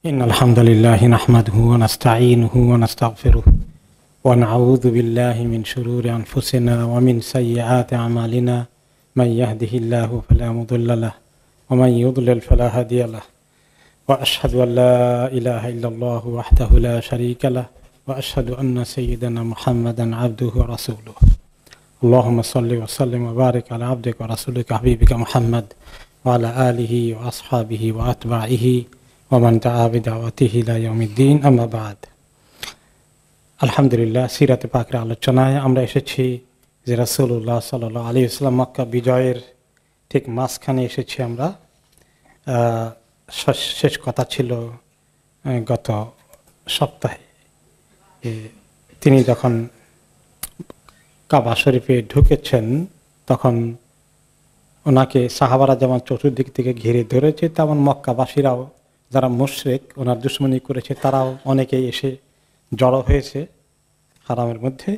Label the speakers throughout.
Speaker 1: إن الحمد لله نحمده ونستعينه ونستغفره ونعوذ بالله من شرور أنفسنا ومن سيئات أعمالنا من يهده الله فلا مضل له ومن يضلل فلا هادي له وأشهد أن لا إله إلا الله وحده لا شريك له وأشهد أن سيدنا محمدا عبده ورسوله اللهم صل وسلم وبارك على عبدك ورسولك حبيبك محمد وعلى آله وأصحابه وأتباعه ومن دعا بدعوته إلى يوم الدين أما بعد আলহামদুলিল্লাহ সিরাতে পাকের আলোচনায় আমরা এসেছি যে রাসূলুল্লাহ সাল্লাল্লাহু আলাইহি ওয়াসাল্লাম মক্কা বিজয়ের ঠিক মাঝখানে এসেছি আমরা। শেষ কথা ছিল গত সপ্তাহে তিনি যখন কাবা শরীফে ঢুকেছেন তখন ওনাকে সাহাবারা যেমন চতুর্দিক থেকে ঘিরে ধরেছে তেমন মক্কাবাসীরাও যারা মুশরিক ওনার দুশমনি করেছে তারাও অনেকেই এসে জড়ো হয়েছে হারামের মধ্যে।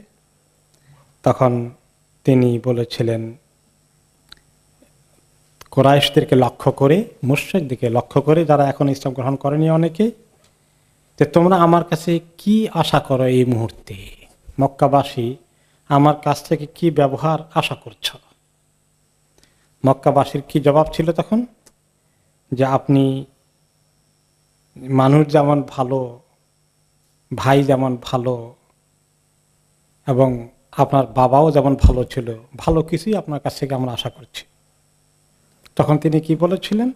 Speaker 1: তখন তিনি বলেছিলেন কুরাইশদেরকে লক্ষ্য করে, মুশরিকদেরকে লক্ষ্য করে যারা এখন ইসলাম গ্রহণ করেনি অনেকে, যে তোমরা আমার কাছে কি আশা করো এই মুহূর্তে, মক্কাবাসী আমার কাছ থেকে কি ব্যবহার আশা করছ? মক্কাবাসীর কি জবাব ছিল তখন? যে আপনি মানুষ যেমন ভালো, ভাই যেমন ভালো, এবং আপনার বাবাও যেমন ভালো ছিল, ভালো কিছুই আপনার কাছ থেকে আমরা আশা করছি। তখন তিনি কি বলেছিলেন?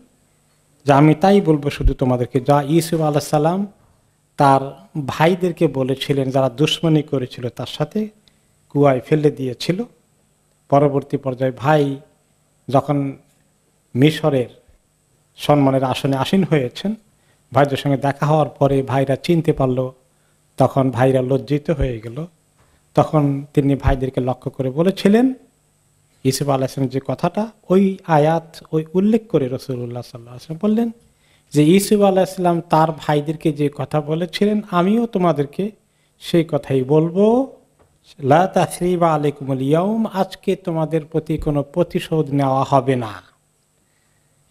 Speaker 1: যে আমি তাই বলবো শুধু তোমাদেরকে যা ইউসুফ আলাইহিস সালাম তার ভাইদেরকে বলেছিলেন যারা দুশমনি করেছিল তার সাথে, কুয়ায় ফেলে দিয়েছিল। পরবর্তী পর্যায়ে ভাই যখন মিশরের সম্মানের আসনে আসীন হয়েছেন, ভাইদের সঙ্গে দেখা হওয়ার পরে ভাইরা চিনতে পারল, তখন ভাইরা লজ্জিত হয়ে গেল। তখন তিনি ভাইদেরকে লক্ষ্য করে বলেছিলেন ইউসুফ আলাইহিস সালাম যে কথাটা, ওই আয়াত ওই উল্লেখ করে রাসূলুল্লাহ সাল্লাল্লাহু আলাইহি ওয়াসাল্লাম বললেন যে ইউসুফ আলাইহিস সালাম তার ভাইদেরকে যে কথা বলেছিলেন আমিও তোমাদেরকে সেই কথাই বলবো, লা তাসরিবা আলাইকুমুল ইয়াউম, আজকে তোমাদের প্রতি কোনো প্রতিশোধ নেওয়া হবে না।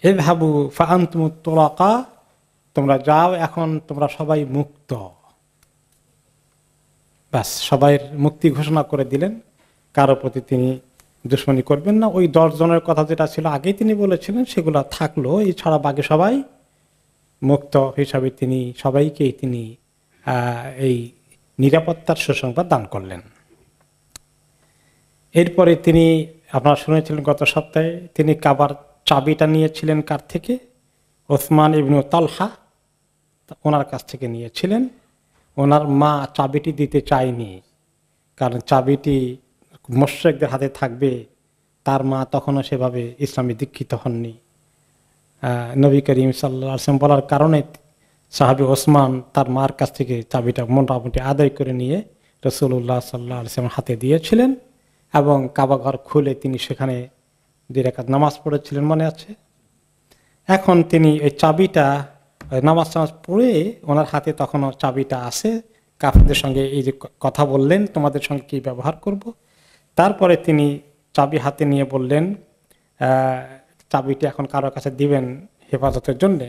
Speaker 1: ইযহাবু ফাআনতুমুত তুলাকা, তোমরা যাও, এখন তোমরা সবাই মুক্ত। ব্যাস, সবাই মুক্তি ঘোষণা করে দিলেন, কারো প্রতি তিনি দুশমনি করবেন না। ওই 10 জনের কথা যেটা ছিল আগেই তিনি বলেছিলেন সেগুলো থাকলো, এছাড়া বাকি সবাই মুক্ত হিসাবে তিনি সবাইকেই তিনি এই নিরাপত্তার সুসংবাদ দান করলেন। এরপরে তিনি, আপনারা শুনেছিলেন গত সপ্তাহে, তিনি কাবার চাবিটা নিয়েছিলেন কার থেকে? ওসমান ইবনে তালহা ওনার কাছ থেকে নিয়েছিলেন। ওনার মা চাবিটি দিতে চায়নি, কারণ চাবিটি মুশরিকদের হাতে থাকবে। তার মা তখনও সেভাবে ইসলামে দীক্ষিত হননি। নবী করিম সাল্লাল্লাহু আলাইহি ওয়াসাল্লাম বলার কারণে সাহাবী ওসমান তার মার কাছ থেকে চাবিটা মোটামুটি আদায় করে নিয়ে রাসূলুল্লাহ সাল্লাল্লাহু আলাইহি ওয়াসাল্লাম হাতে দিয়েছিলেন, এবং কাবা ঘর খুলে তিনি সেখানে 2 রাকাত নামাজ পড়েছিলেন, মনে আছে? এখন তিনি এই চাবিটা নামাজ পড়ে ওনার হাতে তখনও চাবিটা আছে। কাফেরদের সঙ্গে এই যে কথা বললেন তোমাদের সঙ্গে কি ব্যবহার করব, তারপরে তিনি চাবি হাতে নিয়ে বললেন চাবিটি এখন কারো কাছে দিবেন হেফাজতের জন্যে।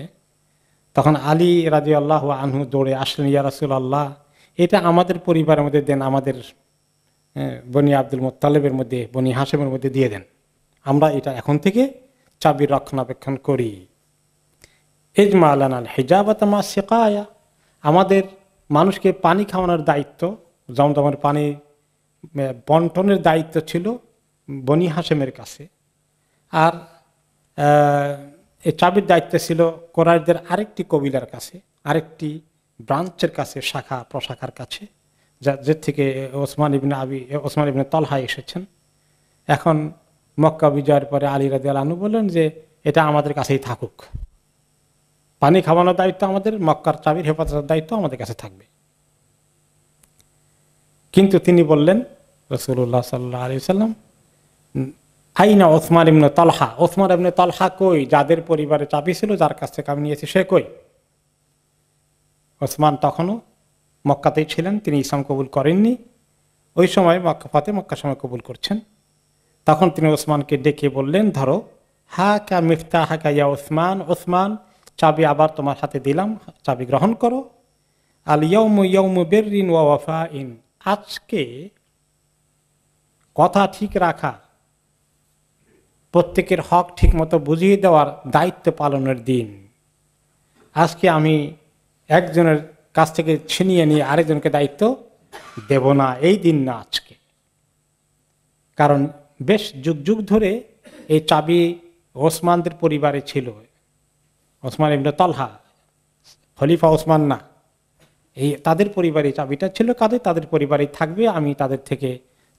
Speaker 1: তখন আলী রাদিয়াল্লাহু আনহু দৌড়ে আসলেন, ইয়া রাসূলুল্লাহ, এটা আমাদের পরিবারের মধ্যে দেন, আমাদের বনি আব্দুল মুত্তালিবের মধ্যে, বনি হাশিমের মধ্যে দিয়ে দেন, আমরা এটা এখন থেকে চাবির রক্ষণাবেক্ষণ করি। ইজমা লানাল হিজাবাতা মা সিকায়া, আমাদের মানুষকে পানি খাওয়ানোর দায়িত্ব, জমজমের পানি বন্টনের দায়িত্ব ছিল বনি হাশেমের কাছে, আর এই চাবির দায়িত্ব ছিল কুরাইশদের আরেকটি কবিলার কাছে, আরেকটি ব্রাঞ্চের কাছে, শাখা প্রশাখার কাছে, যে থেকে ওসমান ইবনে তালহা এসেছেন। এখন মক্কা বিজয়ের পরে আলী রাদিয়াল্লাহু আনহু বললেন যে এটা আমাদের কাছেই থাকুক, পানি খাওয়ানোর দায়িত্ব আমাদের, মক্কার চাবির হেফাজতের দায়িত্ব আমাদের কাছে থাকবে। কিন্তু তিনি বললেন, রাসূলুল্লাহ সাল্লাল্লাহু আলাইহি ওয়াসাল্লাম, আইনা ওসমান ইবনে তালহা, ওসমান ইবনে তালহা কই? যাদের পরিবারে চাবি ছিল, যার কাছ থেকে আমি নিয়েছি, সে কই? ওসমান তখনও মক্কাতেই ছিলেন, তিনি ইসলাম কবুল করেননি। ওই সময় মক্কা সময় কবুল করছেন। তখন তিনি ওসমানকে ডেকে বললেন, ধরো, হা কা মিফতাহাকা ইয়া ওসমান, ওসমান চাবি আবার তোমার হাতে দিলাম, চাবি গ্রহণ করো। আল ইয়াউমু ইয়াউমু বিররিন ওয়া ওয়াফাইন, আজকে কথা ঠিক রাখা, প্রত্যেকের হক ঠিক মতো বুঝিয়ে দেওয়ার দায়িত্ব পালনের দিন। আজকে আমি একজনের কাছ থেকে ছিনিয়ে নিয়ে আরেকজনকে দায়িত্ব দেব না, এই দিন না আজকে। কারণ বেশ যুগ যুগ ধরে এই চাবি ওসমানদের পরিবারে ছিল। ওসমান ইবনে তালহা, খলিফা ওসমান না, এই তাদের পরিবারে চাবিটা ছিল। তাদের পরিবারে থাকবে, আমি তাদের থেকে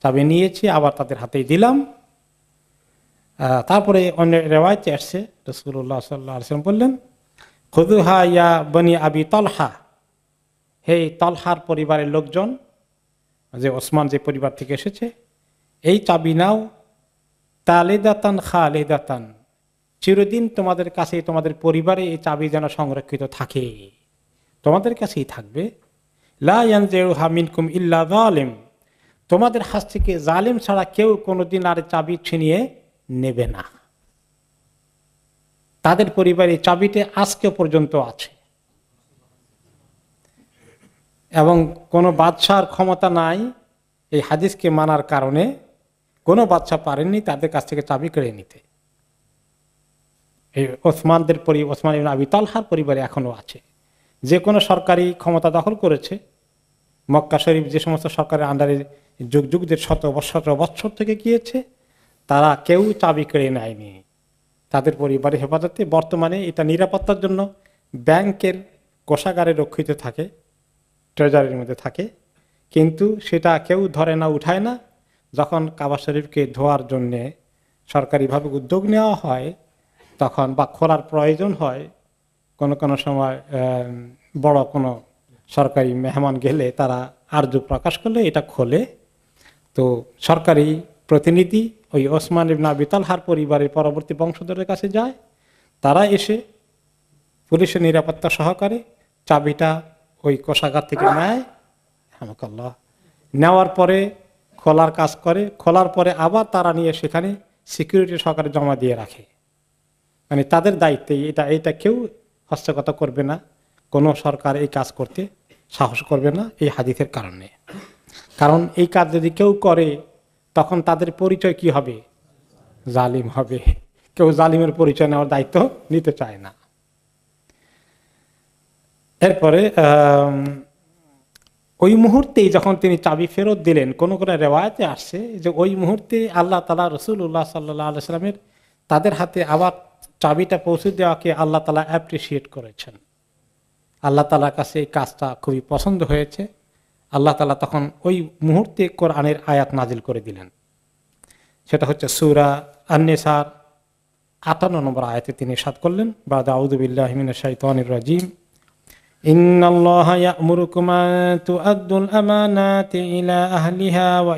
Speaker 1: চাবি নিয়েছি, আবার তাদের হাতেই দিলাম। তারপরে অন্য রেওয়ায়েতে আসছে রাসূলুল্লাহ সাল্লাল্লাহু আলাইহি ওয়াসাল্লাম বললেন, খুযুহা ইয়া বনি আবি তালহা, হে তালহার পরিবারের লোকজন, যে ওসমান যে পরিবার থেকে এসেছে, এই চাবি নাও। তালিদাতান খালিদাতান, চিরদিন তোমাদের কাছে, তোমাদের পরিবারে এই চাবি যেন সংরক্ষিত থাকে, তোমাদের কাছেই থাকবে। লা ইয়ানজিউহা মিনকুম ইল্লা যালিম, তোমাদের হাত থেকে জালিম ছাড়া কেউ কোনোদিন আর চাবি ছিনিয়ে নেবে না। তাদের পরিবারে চাবিতে আজকে পর্যন্ত আছে, এবং কোনো বাদশার ক্ষমতা নাই এই হাদিসকে মানার কারণে। কোনো বাদশা পারেননি তাদের কাছ থেকে চাবি কেড়ে নিতে। এই ওসমান ইবনে আবি তালহার পরিবারে এখনো আছে। যে কোনো সরকারি ক্ষমতা দখল করেছে, মক্কা শরীফ যে সমস্ত সরকারের আন্ডারে যুগ যুগদের শত বৎসর থেকে গিয়েছে, তারা কেউ চাবি কেড়ে নেয়নি তাদের পরিবারের হেফাজতে। বর্তমানে এটা নিরাপত্তার জন্য ব্যাংকের কোষাগারে রক্ষিত থাকে, ট্রেজারির মধ্যে থাকে, কিন্তু সেটা কেউ ধরে না, উঠায় না। যখন কাবা শরীফকে ধোয়ার জন্যে সরকারিভাবে উদ্যোগ নেওয়া হয় তখন, বা খোলার প্রয়োজন হয়, কোনো সময় বড় কোনো সরকারি মেহমান গেলে তারা আরজু প্রকাশ করলে এটা খোলে। তো সরকারি প্রতিনিধি ওই ওসমান ইবনে আবি তালহার পরিবারের পরবর্তী বংশধরের কাছে যায়, তারা এসে পুলিশের নিরাপত্তা সহকারে চাবিটা ওই কোষাগার থেকে নেয়, হামাকাল্লাহ, নেওয়ার পরে খোলার কাজ করে। খোলার পরে আবার তারা নিয়ে সেখানে সিকিউরিটি সহকারে জমা দিয়ে রাখে। মানে তাদের দায়িত্বে এটা কেউ হস্তগত করবে না, কোনো সরকার এই কাজ করতে সাহস করবে না এই হাদিসের কারণে। কারণ এই কাজ যদি কেউ করে তখন তাদের পরিচয় কি হবে? জালিম হবে। কেউ জালিমের পরিচয় নেওয়ার দায়িত্ব নিতে চায় না। এরপরে ওই মুহূর্তেই যখন তিনি চাবি ফেরত দিলেন, কোন কোন রেওয়ায়েতে আসছে যে ওই মুহূর্তে আল্লাহ তাআলা রাসূলুল্লাহ সাল্লাল্লাহু আলাইহি ওয়াসাল্লামের তাদের হাতে আবার চাবিটা পৌঁছে দেওয়াকে আল্লাহ তাআলা অ্যাপ্রিসিয়েট করেছেন। আল্লাহ তাআলার কাছে এই কাজটা খুবই পছন্দ হয়েছে। আল্লাহ তাআলা তখন ওই মুহূর্তে কোরআনের আয়াত নাজিল করে দিলেন। সেটা হচ্ছে সূরা আন-নিসার ৫৮ নম্বর আয়াতে তিনি ইরশাদ করলেন, বা'দা আউযু বিল্লাহি মিনাশ শাইতানির রাজীম, ইন্নাল্লাহা ইয়া'মুরুকুম আন তু'আদ্দুল আমানাতি ইলা আহলিহা ওয়া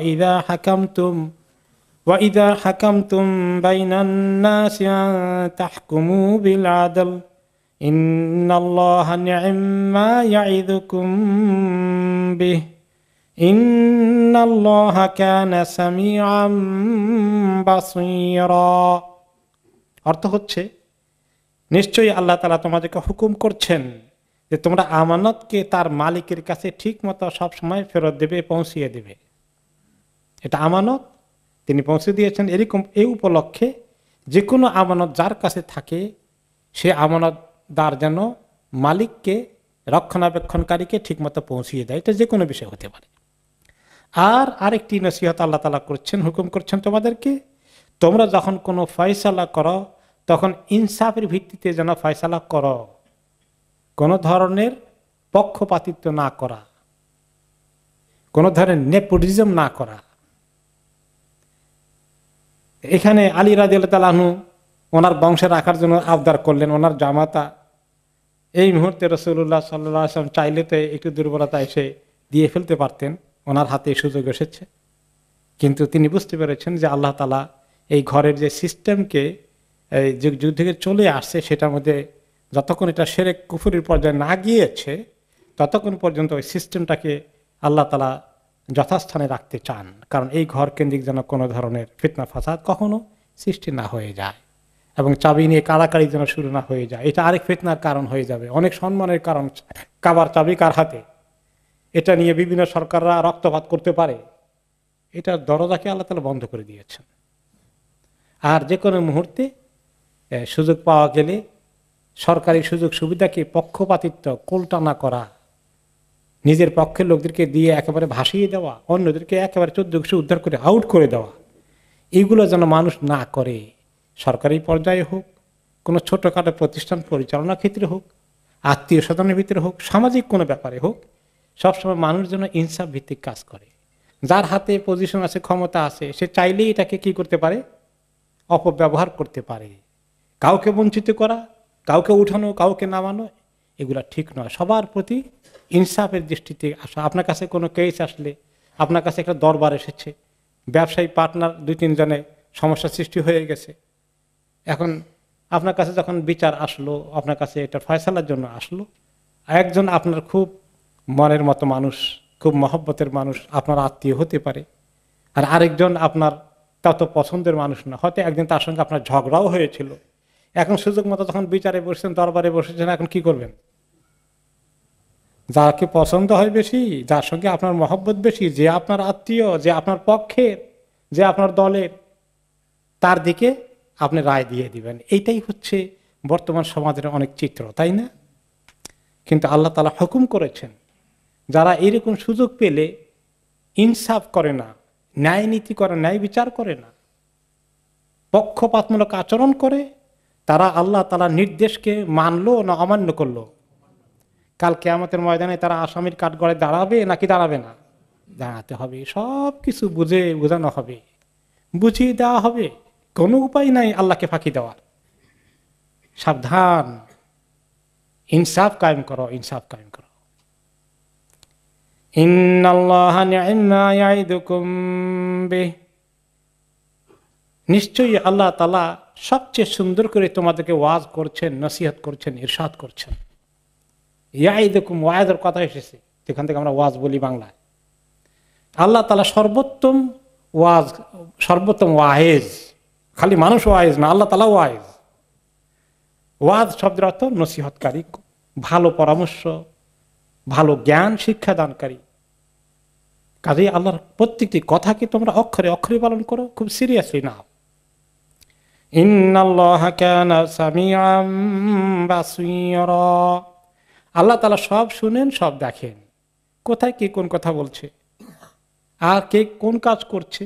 Speaker 1: ইযা হাকামতুম বাইনান নাসি আন তাহকুমু বিল আদল ইন্নাল্লাহা নি'ম্মা ইয়া'iযুকুম বিহি ইন্নাল্লাহা কানা সামিআম বাসীরা। অর্থ হচ্ছে, নিশ্চয়ই আল্লাহ তাআলা তোমাদেরকে হুকুম করছেন যে তোমরা আমানতকে তার মালিকের কাছে ঠিক মতো সবসময় ফেরত দেবে, পৌঁছিয়ে দেবে। এটা আমানত তিনি পৌঁছে দিয়েছেন। এরকম এই উপলক্ষে যে কোনো আমানত যার কাছে থাকে সে আমানতদার যেন মালিককে, রক্ষণাবেক্ষণকারীকে ঠিক মতো পৌঁছিয়ে দেয়। এটা যে কোনো বিষয় হতে পারে। আর আরেকটি নসিহত আল্লাহ তাআলা করছেন, হুকুম করছেন তোমাদেরকে, তোমরা যখন কোনো ফয়সালা করো তখন ইনসাফের ভিত্তিতে যেন ফয়সালা করো, কোনো ধরনের পক্ষপাতিত্ব না করা, কোনো ধরনের নেপোটিজম না করা। এখানে আলী রাদিয়াল্লাহু তাআলা আনহু ওনার বংশে রাখার জন্য আবদার করলেন। ওনার জামাতা এই মুহূর্তে রাসূলুল্লাহ সাল্লাল্লাহু আলাইহি ওয়াসাল্লাম চাইলে তো একটু দুর্বলতা এসে দিয়ে ফেলতে পারতেন, ওনার হাতে সুযোগ এসেছে। কিন্তু তিনি বুঝতে পেরেছেন যে আল্লাহ তাআলা এই ঘরের যে সিস্টেমকে যুগ যুগ থেকে চলে আসছে সেটার মধ্যে যতক্ষণ এটা শিরক কুফরের পর্যায়ে না গিয়েছে ততক্ষণ পর্যন্ত ওই সিস্টেমটাকে আল্লাহ তাআলা যথাস্থানে রাখতে চান। কারণ এই ঘর কেন্দ্রিক যেন কোনো ধরনের ফিতনা ফাসাদ কখনো সৃষ্টি না হয়ে যায়। এবং চাবি নিয়ে কাড়াকাড়ি যেন শুরু না হয়ে যায়। এটা আরেক ফিতনার কারণ হয়ে যাবে, অনেক সম্মানের কারণ। কাবার চাবি কার হাতে, এটা নিয়ে বিভিন্ন সরকাররা রক্তপাত করতে পারে। এটার দরজাকে আল্লাহ তাআলা বন্ধ করে দিয়েছেন। আর যে কোনো মুহূর্তে সুযোগ পাওয়া গেলে সরকারি সুযোগ সুবিধাকে পক্ষপাতিত্ব, কোলটানা করা, নিজের পক্ষের লোকদেরকে দিয়ে একেবারে ভাসিয়ে দেওয়া, অন্যদেরকে একেবারে 14 উদ্ধার করে আউট করে দেওয়া, এগুলো যেন মানুষ না করে। সরকারি পর্যায়ে হোক, কোনো ছোটোখাটো প্রতিষ্ঠান পরিচালনার ক্ষেত্রে হোক, আত্মীয় স্বজনের ভিতরে হোক, সামাজিক কোনো ব্যাপারে হোক, সবসময় মানুষ যেন ইনসাফ ভিত্তিক কাজ করে। যার হাতে পজিশন আছে, ক্ষমতা আছে, সে চাইলেই এটাকে কি করতে পারে, অপব্যবহার করতে পারে। কাউকে বঞ্চিত করা, কাউকে উঠানো, কাউকে নামানো, এগুলা ঠিক নয়। সবার প্রতি ইনসাফের দৃষ্টিতে আসা। আপনার কাছে কোনো কেস আসলে, আপনার কাছে একটা দরবার এসেছে, ব্যবসায়ী পার্টনার 2-3 জনে সমস্যা সৃষ্টি হয়ে গেছে, এখন আপনার কাছে যখন বিচার আসলো, আপনার কাছে এটা ফয়সালার জন্য আসলো, একজন আপনার খুব মনের মতো মানুষ, খুব মহব্বতের মানুষ, আপনার আত্মীয় হতে পারে, আর আরেকজন আপনার তত পছন্দের মানুষ না, হয়তো একদিন তার সঙ্গে আপনার ঝগড়াও হয়েছিল। এখন সুযোগ মতো যখন বিচারে বসছেন, দরবারে বসেছেন, এখন কি করবেন? যাকে পছন্দ হয় বেশি, যার সঙ্গে আপনার মহব্বত বেশি, যে আপনার আত্মীয়, যে আপনার পক্ষের, যে আপনার দলের, তার দিকে আপনি রায় দিয়ে দিবেন। এইটাই হচ্ছে বর্তমান সমাজের অনেক চিত্র, তাই না? কিন্তু আল্লাহ তাআলা হুকুম করেছেন, যারা এরকম সুযোগ পেলে ইনসাফ করে না, ন্যায় নীতি করে, ন্যায় বিচার করে না, পক্ষপাতমূলক আচরণ করে, তারা আল্লাহ তাআলার নির্দেশকে মানলো না অমান্য করলো, কাল কিয়ামতের ময়দানে তারা আসামির কাঠগড়ায় দাঁড়াবে নাকি দাঁড়াবে না? দাঁড়াতে হবে। সব কিছু বোঝানো হবে, বুঝিয়ে দেওয়া হবে। কোনো উপায় নাই আল্লাহকে ফাঁকি দেওয়ার। সাবধান, ইনসাফ কায়েম করো, ইনসাফ কায়েম করো। ইন্নাল্লাহা নি'মা ইয়াইদুকুম বিহি, নিশ্চয়ই আল্লাহ তাআলা সবচেয়ে সুন্দর করে তোমাদেরকে ওয়াজ করছেন, নসিহত করছেন, ইরশাদ করছেন। ইয়াইদুকুম, ওয়াজের কথা এসেছে, যেখান থেকে আমরা ওয়াজ বলি বাংলায়। আল্লাহ তাআলা সর্বোত্তম ওয়াজ, সর্বোত্তম ওয়াইজ। খালি মানুষ ওয়াইজ না, আল্লাহ তাআলা ওয়াইজ। ওয়াজ শব্দের অর্থ নসিহতকারী, ভালো পরামর্শ, ভালো জ্ঞান শিক্ষাদানকারী। কাজেই আল্লাহর প্রত্যেকটি কথাকে তোমরা অক্ষরে অক্ষরে পালন করো, খুব সিরিয়াসলি নাও। ইন্নাল্লাহা কানা সামিআম বাসীরা, আল্লাহ তাআলা সব শুনেন, সব দেখেন, কোথায় কে কোন কথা বলছে আর কে কোন কাজ করছে,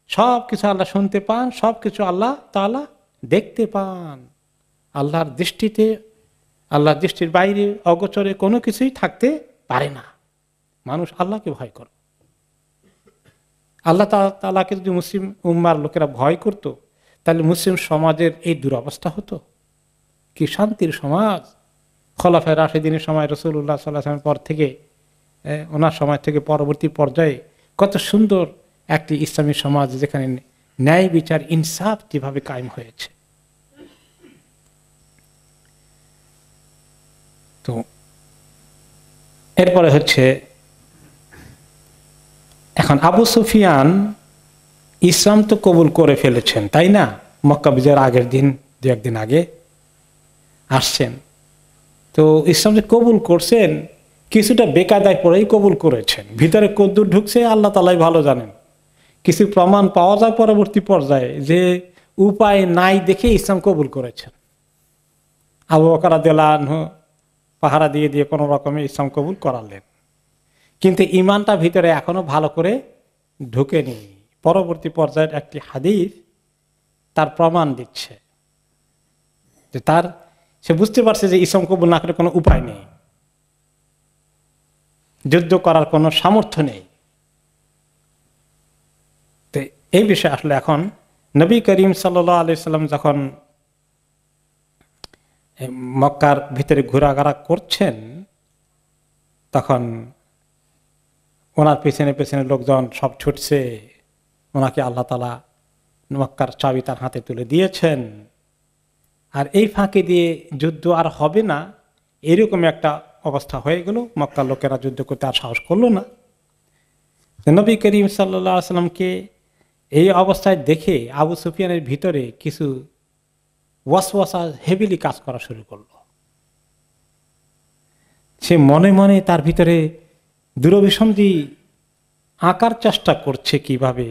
Speaker 1: সব কিছু আল্লাহ শুনতে পান, সব কিছু আল্লাহ তাআলা দেখতে পান। আল্লাহর দৃষ্টিতে, আল্লাহর দৃষ্টির বাইরে অগোচরে কোনো কিছুই থাকতে পারে না। মানুষ আল্লাহকে ভয় করে। আল্লাহ তাআলাকে যদি মুসলিম উম্মার লোকেরা ভয় করত, তাহলে মুসলিম সমাজের এই দুরবস্থা হতো। কি শান্তির সমাজ! খোলাফায়ে রাশিদিনের সময়, রাসূলুল্লাহ সাল্লাল্লাহু আলাইহি ওয়াসাল্লামের পর থেকে, ওনার সময় থেকে পরবর্তী পর্যায়ে কত সুন্দর একটি ইসলামী সমাজ, যেখানে ন্যায় বিচার, ইনসাফ যেভাবে কায়েম হয়েছে। তো এরপরে হচ্ছে, এখন আবু সুফিয়ান ইসলাম তো কবুল করে ফেলেছেন, তাই না? মক্কা বিজয়ের আগের দিন, 2-1 দিন আগে আসছেন। তো ইসলাম যে কবুল করছেন, কিছুটা বেকায়দায় পড়েই কবুল করেছেন। ভিতরে কদ্দুর ঢুকছে আল্লাহ তাআলাই ভালো জানেন। কিছু প্রমাণ পাওয়া যায় পরবর্তী পর্যায়ে যে উপায় নাই দেখে ইসলাম কবুল করেছেন। আবু বকর রাদিয়াল্লাহু আনহু পাহারা দিয়ে দিয়ে কোনো রকমে ইসলাম কবুল করালেন, কিন্তু ঈমানটা ভিতরে এখনো ভালো করে ঢুকেনি। পরবর্তী পর্যায়ের একটি হাদিস তার প্রমাণ দিচ্ছে যে সে বুঝতে পারছে যে ইসলাম কবুল না করে কোনো উপায় নেই, যুদ্ধ করার কোনো সামর্থ্য নেই। তো এই বিষয়ে আসলে এখন নবী করিম সাল্লাল্লাহু আলাইহি সাল্লাম যখন মক্কার ভিতরে ঘোরাঘোরা করছেন, তখন ওনার পেছনে পেছনে লোকজন সব ছুটছে। ওনাকে আল্লাহ তাআলা মক্কার চাবি তার হাতে তুলে দিয়েছেন। আর এই ফাঁকে দিয়ে যুদ্ধ আর হবে না, এরকম একটা অবস্থা হয়ে গেল। মক্কার লোকেরা যুদ্ধ করতে আর সাহস করলো না। নবী করিম সাল্লাল্লাহু আলাইহি সাল্লামকে এই অবস্থায় দেখে আবু সুফিয়ানের ভিতরে কিছু ওয়াসওয়াসা হেভিলি কাজ করা শুরু করলো। সে মনে মনে তার ভিতরে দূরভিসন্ধি আঁকার চেষ্টা করছে কিভাবে,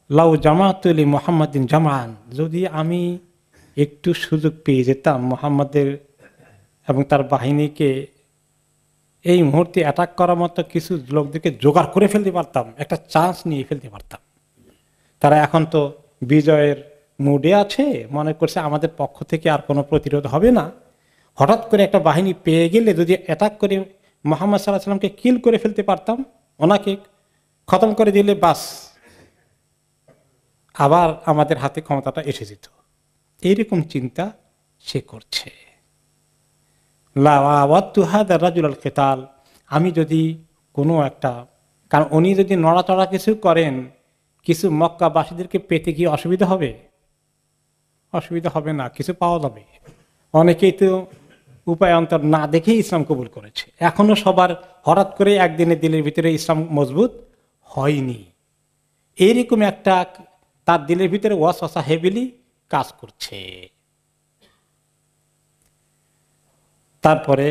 Speaker 1: লাউ জামাতুল মুহাম্মাদিন জামান, যদি আমি একটু সুযোগ পেয়ে যেতাম মুহাম্মাদের এবং তার বাহিনীকে এই মুহূর্তে অ্যাটাক করার মতো কিছু লোকদেরকে জোগাড় করে ফেলতে পারতাম, একটা চান্স নিয়ে ফেলতে পারতাম। তারা এখন তো বিজয়ের মুডে আছে, মনে করছে আমাদের পক্ষ থেকে আর কোনো প্রতিরোধ হবে না। হঠাৎ করে একটা বাহিনী পেয়ে গেলে যদি অ্যাটাক করে মুহাম্মদ সাল্লাল্লাহু আলাইহি ওয়াসাল্লামকে কিল করে ফেলতে পারতাম, ওনাকে খতম করে দিলে বাস আবার আমাদের হাতে ক্ষমতাটা এসে যেত। এইরকম চিন্তা সে করছে। আমি যদি কোনো একটা, কারণ উনি যদি নড়াচড়া কিছু করেন, কিছু মক্কাবাসীদেরকে পেতে গিয়ে অসুবিধা হবে? অসুবিধা হবে না, কিছু পাওয়া যাবে। অনেকেই তো উপায়ান্তর না দেখেই ইসলাম কবুল করেছে। এখনো সবার হঠাৎ করে একদিনের দিলের ভিতরে ইসলাম মজবুত হয়নি। এইরকম একটা তার দিলের ভিতরে ওয়াসওয়াসা হেভিলি কাজ করছে। তারপরে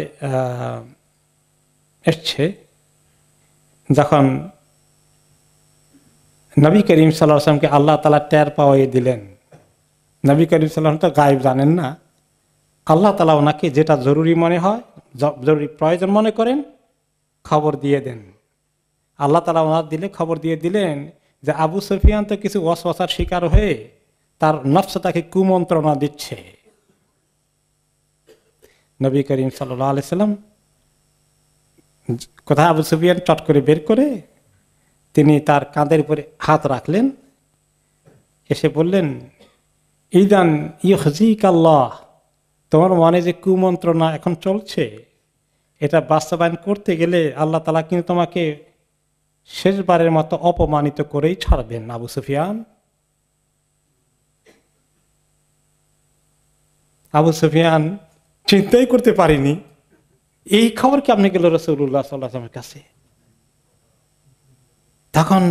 Speaker 1: এসছে যখন নবী করিম সাল্লাল্লাহু আলাইহি ওয়াসাল্লামকে আল্লাহ তাআলা টের পাওয়াই দিলেন। নবী করিম সাল্লাল্লাহু আলাইহি ওয়াসাল্লাম তো গায়েব জানেন না। আল্লাহ তাআলা ওনাকে যেটা জরুরি মনে হয়, জরুরি প্রয়োজন মনে করেন, খবর দিয়ে দেন। আল্লাহ তাআলা ওনার দিলে খবর দিয়ে দিলেন যে আবু সুফিয়ান তো কিছু ওয়াসওয়াসার শিকার হয়ে তার নফস তাকে কুমন্ত্রণা দিচ্ছে। নবী করিম সাল্লাল্লাহু আলাইহি ওয়াসাল্লাম কোথায় আবু সুফিয়ান চট করে বের করে তিনি তার কাঁধের উপরে হাত রাখলেন, এসে বললেন, ইদান ইউহজিকাল্লাহ, তোমার মনে যে কুমন্ত্রণা এখন চলছে, এটা বাস্তবায়ন করতে গেলে আল্লাহ তাআলা কিন্তু তোমাকে শেষবারের মতো অপমানিত করেই ছাড়বেন আবু সুফিয়ান। আবু সুফিয়ান চিন্তাই করতে পারিনি এই খবর কি আপনি গেল রাসূলুল্লাহ সাল্লাল্লাহু আলাইহি ওয়াসাল্লামের কাছে। তখন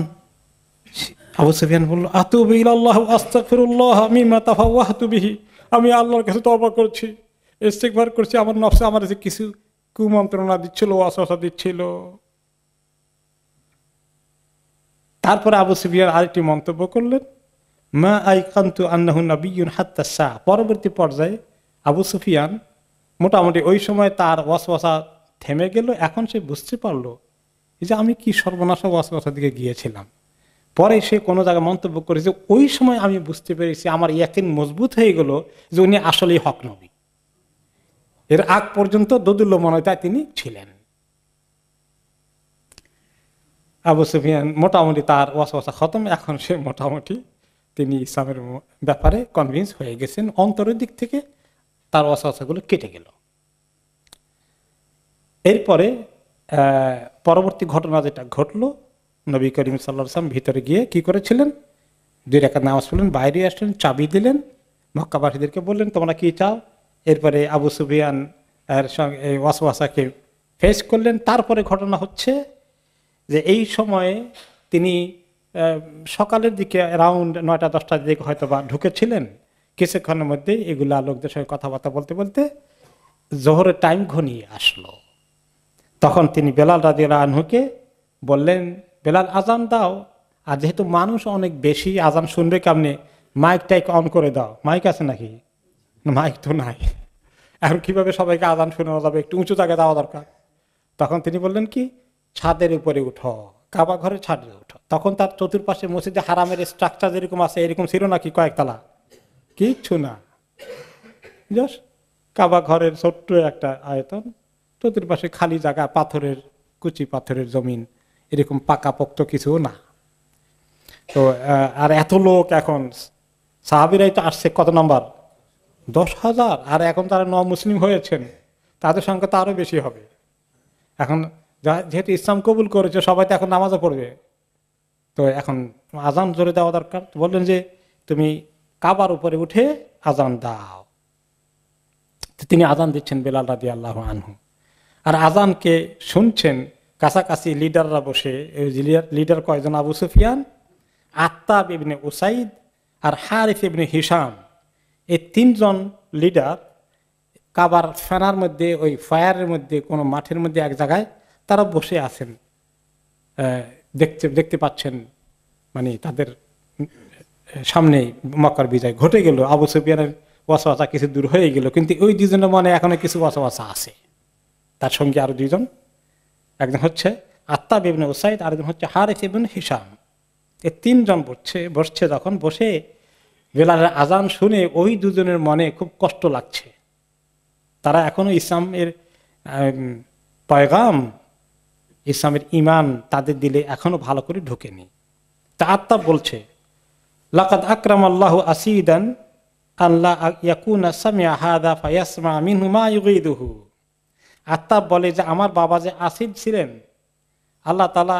Speaker 1: আবু সুফিয়ান বলল, আতুবু ইলাল্লাহ ওয়া আস্তাগফিরুল্লাহ মিম্মা তাফাওয়াহতু বিহি, আমি আল্লাহর কাছে তওবা করছি, ইস্তিগফার করছি, আমার নফসে আমার যে কিছু কুমন্ত্রণা দিচ্ছিল, ওয়াসওয়াসা দিচ্ছিল। তারপরে আবু সুফিয়ান আরেকটি মন্তব্য করলেন, মা আইকানতু আন্নাহু নাবিয়্যুন হাত্তা সা। পরবর্তী পর্যায়ে আবু সুফিয়ান মোটামুটি ওই সময় তার ওয়াসওয়াসা থেমে গেল। এখন সে বুঝতে পারলো যে আমি কি সর্বনাশা ওয়াসওয়াসার দিকে গিয়েছিলাম। পরে সে কোনো জায়গায় মন্তব্য করেছে, ওই সময় আমি বুঝতে পেরেছি, আমার ইয়াকিন মজবুত হয়ে গেল যে উনি আসলেই হক নবী। এর আগ পর্যন্ত দোদুল্যমনতায় তিনি ছিলেন। আবু সুফিয়ান মোটামুটি তার ওয়াসওয়াসা খতম। এখন সে মোটামুটি তিনি ইসলামের ব্যাপারে কনভিন্স হয়ে গেছেন। অন্তরের দিক থেকে তার ওয়াসওয়াসাগুলো কেটে গেল। এরপরে পরবর্তী ঘটনা যেটা ঘটলো, নবী করিম সাল্লাল্লাহু আলাইহি ওয়াসাল্লাম ভিতরে গিয়ে কি করেছিলেন, 2 রাকাত নামাজ পড়লেন, বাইরে আসলেন, চাবি দিলেন, মক্কাবাসীদেরকে বললেন তোমরা কি চাও। এরপরে আবু সুফিয়ান এর সঙ্গে এই ওয়াসওয়াসাকে ফেস করলেন। তারপরে ঘটনা হচ্ছে যে এই সময়ে তিনি সকালের দিকে অ্যারাউন্ড 9টা-10টার দিকে হয়তো বা ঢুকেছিলেন। কিছুক্ষণের মধ্যে এগুলা লোকদের সঙ্গে কথাবার্তা বলতে বলতে জোহরের টাইম ঘনিয়ে আসলো। তখন তিনি বেলাল রাদিয়াল্লাহু আনহুকে বললেন, বেলাল আজান দাও। আর যেহেতু মানুষ অনেক বেশি, আজান শুনবে কেমনে, মাইক টাইক অন করে দাও। মাইক আছে নাকি? মাইক তো নাই। এখন কিভাবে সবাইকে আজান শোনানো যাবে? একটু উঁচু জায়গায় দেওয়া দরকার। তখন তিনি বললেন কি, ছাদের উপরে উঠো, কাবা ঘরের ছাদে উঠো। তখন তার চতুর্পাশে মসজিদে হারামের স্ট্রাকচার যেরকম আছে এরকম ছিল নাকি কয়েকতলা? কিচ্ছু না, জাস্ট কাবা ঘরের ছোট্ট একটা আয়তন, চতুর্পাশে খালি জায়গা, পাথরের কুচি পাথরের জমিন, এরকম পাকাপোক্ত কিছু না। তো আর এত লোক, এখন সাহাবীরাই তো আসছে কত নাম্বার, 10,000। আর এখন তারা মুসলিম হয়েছেন, তাদের সংখ্যা তো আরো বেশি হবে। এখন যেহেতু ইসলাম কবুল করেছে, সবাই তো এখন নামাজও পড়বে। তো এখন আজান জোরে দেওয়া দরকার। বললেন যে তুমি কাবার উপরে উঠে আজান দাও। তিনি আজান দিচ্ছেন, বেলাল রাদিয়াল্লাহু আনহু। আর আজানকে শুনছেন কাছাকাছি লিডাররা বসে। লিডার কয়জন? আবু সুফিয়ান, আত্তাব ইবনে উসাইদ আর হারিস ইবনে হিশাম। এই তিনজন লিডার কাবার ফেনার মধ্যে, ওই ফায়ারের মধ্যে, কোনো মাঠের মধ্যে এক জায়গায় তারা বসে আছেন, দেখতে পাচ্ছেন মানে তাদের সামনে মক্কার বিজয় ঘটে গেল, আবু সুফিয়ানের ওয়াসওয়াসা কিছু দূর হয়ে গেল, কিন্তু ওই দুজনের মনে এখনো কিছু ওয়াসওয়াসা আছে। তার সঙ্গে আরো দুইজন, একজন হচ্ছে আত্তাব ইবনে উসাইদ, আরেকজন হচ্ছে হারিস ইবনে হিশাম। এই তিনজন বসছে যখন, বসে বেলালের আজান শুনে ওই দুজনের মনে খুব কষ্ট লাগছে। তারা এখনো ইসলামের পয়গাম, ইসলামের ঈমান তাদের দিলে এখনো ভালো করে ঢোকেনি। তা আত্তাব বলছে, লাকাদ আকরামাল্লাহু আসীদান আল্লাহ ইয়াকুনা সামিআ হাযা ফায়াসমা মিনহু মা ইউগীদুহু। আত্তাব বলে যে আমার বাবা যে আসিদ ছিলেন, আল্লাহ তাআলা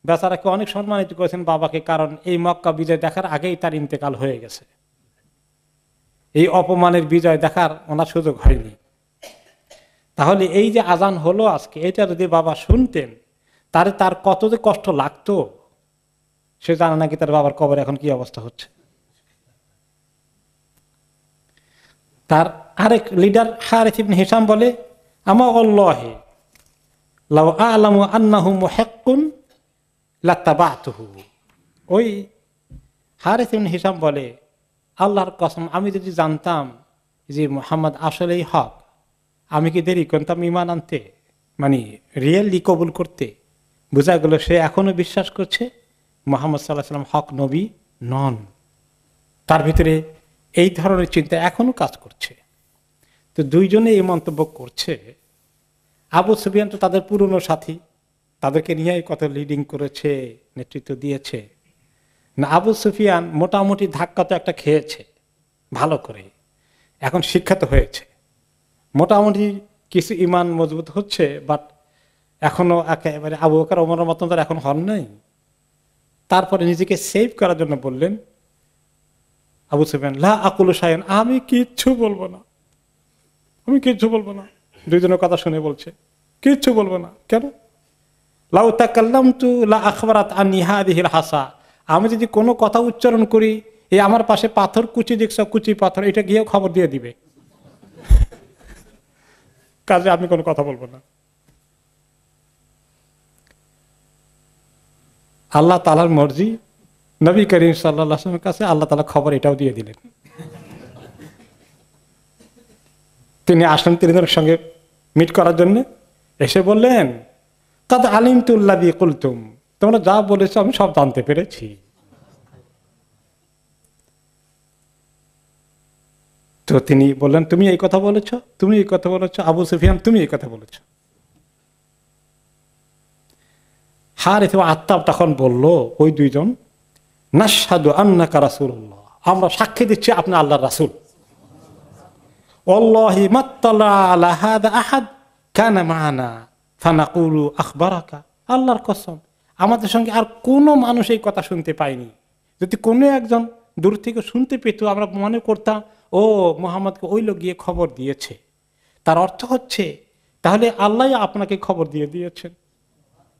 Speaker 1: বেচারাকে অনেক সম্মানিত করেছেন বাবাকে, কারণ এই মক্কা বিজয় দেখার আগেই তার ইন্তেকাল হয়ে গেছে। এই অপমানের বিজয় দেখার ওনার সুযোগ হয়নি। তাহলে এই যে আজান হলো আজকে, এটা যদি বাবা শুনতেন তার কত যে কষ্ট লাগতো সে জানে নাকি তার বাবার কবর এখন কি অবস্থা হচ্ছে। তার আরেক লিডার হারিস ইবনে হিশাম বলে, আমা আল্লাহি লাউ আ'লামু আন্নাহু মুহিক্কুন লাত্তাবা'তুহু। ওই হারিস ইবনে হিশাম বলে, আল্লাহর কসম, আমি যদি জানতাম যে মুহাম্মদ আসলেই হক, আমি কি দেরি করতাম ঈমান আনতে, মানে রিয়েলি কবুল করতে? বোঝা গেল সে এখনো বিশ্বাস করছে মুহাম্মদ সাল্লাল্লাহু আলাইহি ওয়াসাল্লাম হক নবী নন। তার ভিতরে এই ধরনের চিন্তা এখনো কাজ করছে। তো দুইজনে এই মন্তব্য করছে। আবু সুফিয়ান তো তাদের পুরনো সাথী, তাদেরকে নিয়ে কত লিডিং করেছে, নেতৃত্ব দিয়েছে না। আবু সুফিয়ান মোটামুটি ধাক্কা তো একটা খেয়েছে ভালো করে, এখন শিক্ষিত হয়েছে, মোটামুটি কিছু ঈমান মজবুত হচ্ছে, বাট এখনো একেবারে আবু বকর ওমরের মতন তার এখন হন নাই। তারপরে নিজেকে সেভ করার জন্য বললেন আবু সুফিয়ান, লা আকুলু শাইআন, আমি কিচ্ছু বলবো না, আমি কিচ্ছু বলবো না। দুইজনের কথা শুনে বলছে কিচ্ছু বলবো না। কেন? লাউ তাকাল্লামতু লা আখবারাত আন্নি হাযিহিল হাসা, আমি যদি কোনো কথা উচ্চারণ করি, এই আমার পাশে পাথর কুচি দেখছ, কুচি পাথর, এটা গিয়েও খবর দিয়ে দিবে, কাজে আমি কোনো কথা বলবো না। আল্লাহ তাআলার মর্জি, নবী করিম সাল্লাল্লাহু আলাইহি ওয়াসাল্লামের কাছে আল্লাহ তাআলা খবর এটাও দিয়ে দিলেন। তিনি আসলেন তিনজনের সঙ্গে মিট করার জন্য, এসে বললেন, কাদ আলিমতু আল্লাযী কুলতুম, তোমরা যা বলেছো আমি সব জানতে পেরেছি। তো তিনি বললেন, তুমি এই কথা বলেছো, তুমি এই কথা বলেছো, আবু সুফিয়ান তুমি এই কথা বলেছো। হারিস ও আত্তাব তখন বলল, ওই দুইজন, নাশহাদু আন্নাকা রাসূলুল্লাহ, আমরা সাক্ষী দিচ্ছি আপনি আল্লাহর রাসূল। ওয়াল্লাহি মাত্তালা আলা হাযা আহাদ কানা মা'ানা ফানাকুলু আখবারাকা, আল্লাহর কসম আমাদের সঙ্গে আর কোনো মানুষ এই কথা শুনতে পায়নি। যদি কোনো একজন দূর থেকে শুনতে পেত, আমরা মনে করতাম ও মুহাম্মদকে ওই লোক গিয়ে খবর দিয়েছে। তার অর্থ হচ্ছে তাহলে আল্লাহ আপনাকে খবর দিয়ে দিয়েছেন,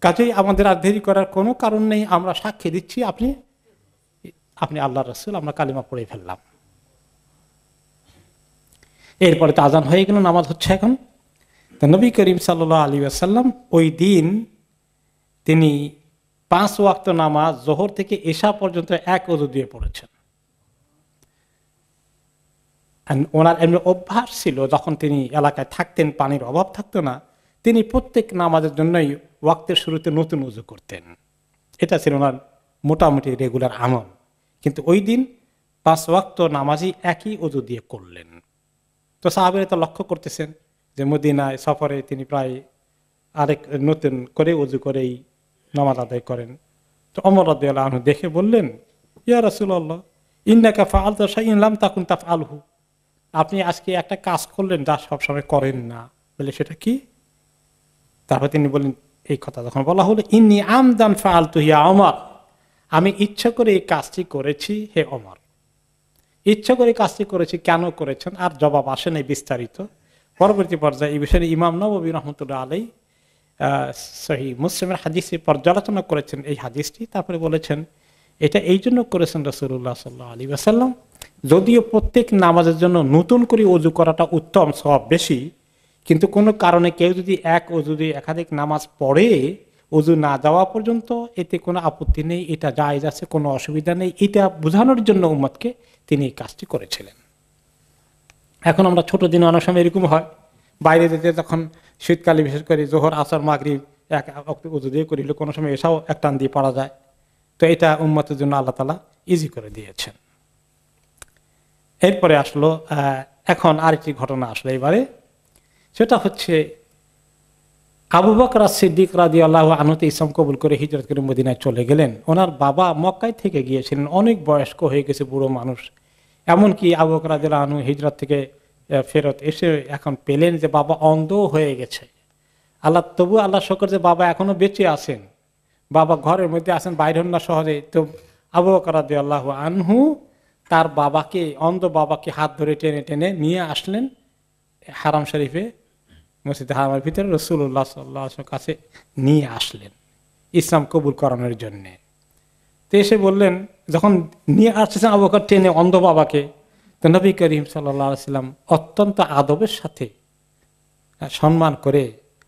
Speaker 1: কাজেই আমাদের আর দেরি করার কোনো কারণ নেই, আমরা সাক্ষী দিচ্ছি আপনি আল্লাহর রাসূল, আমরা কালিমা পড়ে ফেললাম। এরপরে তো আজান হয়ে গেল, নামাজ হচ্ছে এখন। তো নবী করিম সাল্লাল্লাহু আলাইহি ওয়াসাল্লাম ওই দিন তিনি 5 ওয়াক্ত নামাজ যোহর থেকে এশা পর্যন্ত এক ওযু দিয়ে পড়েছেন। ওনার এমনি অভ্যাস ছিল, যখন তিনি এলাকায় থাকতেন, পানির অভাব থাকতো না, তিনি প্রত্যেক নামাজের জন্যই ওয়াক্তের শুরুতে নতুন ওযু করতেন। এটা ছিল ওনার মোটামুটি রেগুলার আমল। কিন্তু ওই দিন 5 ওয়াক্ত নামাজই একই ওযু দিয়ে করলেন। তো সাহাবীরা তো লক্ষ্য করতেছেন যে মদিনায় সফরে তিনি প্রায় আরেক নতুন করে ওযু করেই নামাজ আদায় করেন। তো ওমর রাদিয়াল্লাহু আনহু দেখে বললেন, ইয়া রাসূলুল্লাহ ইন্নাকা ফাআলতা শাইআন লাম তাকুন তাফআলহু, আপনি আজকে একটা কাজ করলেন যা সবসময় করেন না। বলে সেটা কি? তারপর তিনি বললেন এই কথা যখন বলা হলো, ইন্নী আমদান ফাআলতু ইয়া ওমর, আমি ইচ্ছা করে এই কাজটি করেছি হে ওমর। ইচ্ছা করে কাজটি করেছি, কেন করেছেন আর জবাব আসে নাই বিস্তারিত। পরবর্তী পর্যায়ে এই বিষয়ে ইমাম নববী রাহমাতুল্লাহ আলাইহি সহিহ মুসলিমের হাদিসে পর্যালোচনা করেছেন এই হাদিসটি। তারপরে বলেছেন এটা এই জন্য করেছেন রাসূলুল্লাহ সাল্লাল্লাহু আলাইহি ওয়াসাল্লাম, যদিও প্রত্যেক নামাজের জন্য নতুন করে ওযু করাটা উত্তম, সওয়াব বেশি, কিন্তু কোনো কারণে কেউ যদি যদি একাধিক নামাজ পড়ে ওযু না যাওয়া পর্যন্ত, এতে কোনো আপত্তি নেই, এটা জায়েজ আছে, কোনো অসুবিধা নেই, এটা বোঝানোর জন্য উম্মতকে তিনি এই কাজটি করেছিলেন। এখন আমরা ছোট দিন অনেক সময় এরকম হয়, বাইরে যেতে তখন শীতকালে বিশেষ করে জোহর আসর মাগরিব এক ওযু দিয়ে করিলে কোনো সময় এসাও এক টান দিয়ে পড়া যায়। তো এটা উম্মতের জন্য আল্লাহ তাআলা ইজি করে দিয়েছেন। এরপরে আসলো এখন আরেকটি ঘটনা আসলো এবারে, সেটা হচ্ছে আবু বকর সিদ্দিক রাদিয়াল্লাহু আনহু ইসলাম কবুল করে হিজরত করে মদিনায় চলে গেলেন। ওনার বাবা মক্কায় থেকে গিয়েছিলেন, অনেক বয়স্ক হয়ে গেছে, বুড়ো মানুষ। এমনকি আবু বকর রাদিয়াল্লাহু আনহু হিজরত থেকে ফেরত এসে এখন পেলেন যে বাবা অন্ধ হয়ে গেছে। তবু আল্লাহ শকর যে বাবা এখনো বেঁচে আছেন, বাবা ঘরের মধ্যে আছেন, বাইরে হন না সহজে। তো আবু বকর রাদিয়াল্লাহু আনহু তার বাবাকে, অন্ধ বাবাকে হাত ধরে টেনে টেনে নিয়ে আসলেন হারাম শরীফে, মসজিদে হারামের ভিতরে রাসূলুল্লাহ সাল্লাল্লাহু আলাইহি ওয়াসাল্লামের কাছে নিয়ে আসলেন ইসলাম কবুল করানোর জন্যে। তো এসে বললেন, যখন নিয়ে আসছেন আবু বকর টেনে অন্ধ বাবাকে, তো নবী করিম সাল্লাল্লাহু আলাইহি ওয়াসাল্লাম অত্যন্ত আদবের সাথে সম্মান করে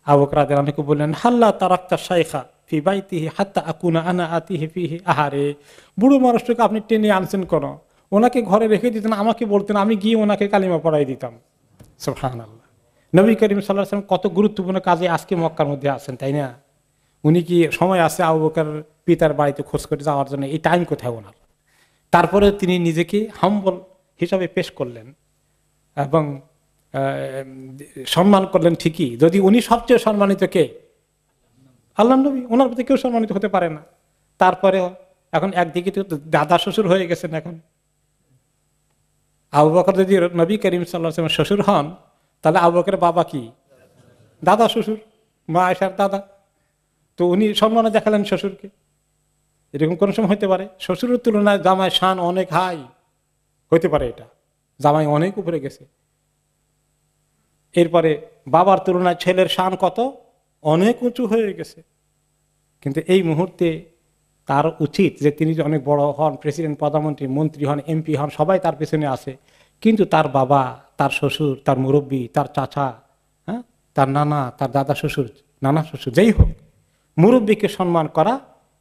Speaker 1: আবু বকর রাদিয়াল্লাহু আনহু বললেন, হাল্লা তারাকতা শাইখা ফি বাইতিহি হাত্তা আকুনা আনা আতিহি ফিহি। আহারে, বুড়ো মানুষটাকে আপনি টেনে আনছেন কেন? ওনাকে ঘরে রেখে দিতেন, আমাকে বলতেন, আমি গিয়ে ওনাকে কালিমা পড়াই দিতাম। সুবহানাল্লাহ। নবী করিম সাল্লাল্লাহু আলাইহি ওয়াসাল্লাম কত গুরুত্বপূর্ণ কাজে আজকে মক্কার মধ্যে আছেন, তাই না? উনি কি সময় আছে আবু বকর পিতার বাড়িতে খোঁজ করে যাওয়ার জন্য? এই টাইম কোথায় ওনার? তারপরে তিনি নিজেকে হাম্বল হিসাবে পেশ করলেন এবং সম্মান করলেন ঠিকই, যদি উনি সবচেয়ে সম্মানিত কে? আল্লাহর নবী, ওনার প্রতি কেউ সম্মানিত হতে পারে না। তারপরেও এখন একদিকে তো দাদা শ্বশুর হয়ে গেছেন। এখন আবু বকর যদি নবী করিম সাল্লাল্লাহু আলাইহি ওয়াসাল্লামের শ্বশুর হন, তাহলে আবু বকরের বাবা কি? দাদা শ্বশুর, মা আয়েশার দাদা। তো উনি সম্মানে দেখালেন শ্বশুরকে। এরকম কোন সময় হতে পারে? শ্বশুরের তুলনায় জামাই শান অনেক হাই হতে পারে, এটা জামাই অনেক উপরে গেছে। এরপরে বাবার তুলনায় ছেলের শান কত? অনেক উঁচু হয়ে গেছে। কিন্তু এই মুহূর্তে তার উচিত যে তিনি অনেক বড় হন, প্রেসিডেন্ট, প্রধানমন্ত্রী, মন্ত্রী হন, এমপি হন, সবাই তার পেছনে আছে, কিন্তু তার বাবা, তার শ্বশুর, তার মুরব্বী, তার চাচা, হ্যাঁ, তার নানা, তার দাদা শ্বশুর, নানা শ্বশুর, যেই হোক, মুরব্বীকে সম্মান করা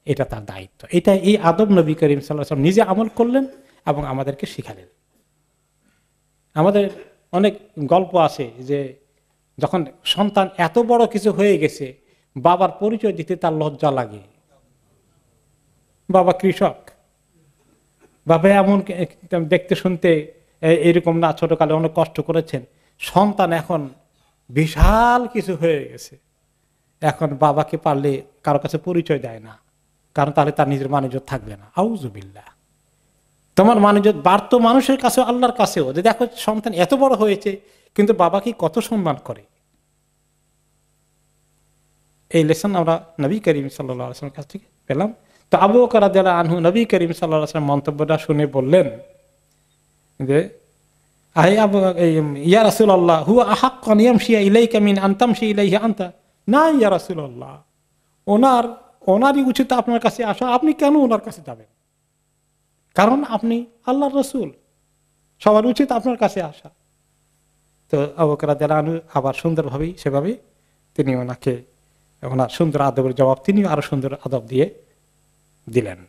Speaker 1: এটা তার দায়িত্ব। এটা এই আদব নবী করিম সাল্লাল্লাহু আলাইহি ওয়াসাল্লাম নিজে আমল করলেন এবং আমাদেরকে শিখালেন। আমাদের অনেক গল্প আছে যে যখন সন্তান এত বড় কিছু হয়ে গেছে, বাবার পরিচয় দিতে তার লজ্জা লাগে। বাবা কৃষক, বাবা এমন দেখতে শুনতে এরকম না, ছোটকালে অনেক কষ্ট করেছেন, সন্তান এখন বিশাল কিছু হয়ে গেছে, এখন বাবাকে পারলে কারো কাছে পরিচয় দেয় না, কারণ তাহলে তার নিজের মানিজ্য থাকবে না। আউযুবিল্লাহ। তোমার মানিজ্য বাড়তো মানুষের কাছেও, আল্লাহর কাছেও, যে দেখো সন্তান এত বড় হয়েছে কিন্তু বাবাকে কত সম্মান করে। এই লেসন আমরা নবী করিম সাল্লাল্লাহু আলাইহি ওয়াসাল্লামের কাছ থেকে পেলাম। তো আবু বকর রাদিয়াল্লাহু আনহু নবী করিম সাল্লাল্লাহু আলাইহি ওয়াসাল্লাম মন্তব্যটা শুনে বললেন যে, ইয়া রাসূলুল্লাহ হুয়া আহাক্কু আন ইয়ামশি ইলাইকা মিন আন তামশি ইলাইহি আনতা। না ইয়া রাসূলুল্লাহ, ওনারই উচিত আপনার কাছে আসা, আপনি কেন ওনার কাছে যাবেন? কারণ আপনি আল্লাহর রাসূল, সবার উচিত আপনার কাছে আসা। তো আবু বকর রাদিয়াল্লাহু আনহু আবার সুন্দরভাবেই সেভাবে তিনি ওনাকে, ওনার সুন্দর আদবের জবাব তিনি আরো সুন্দর আদব দিয়ে দিলেন।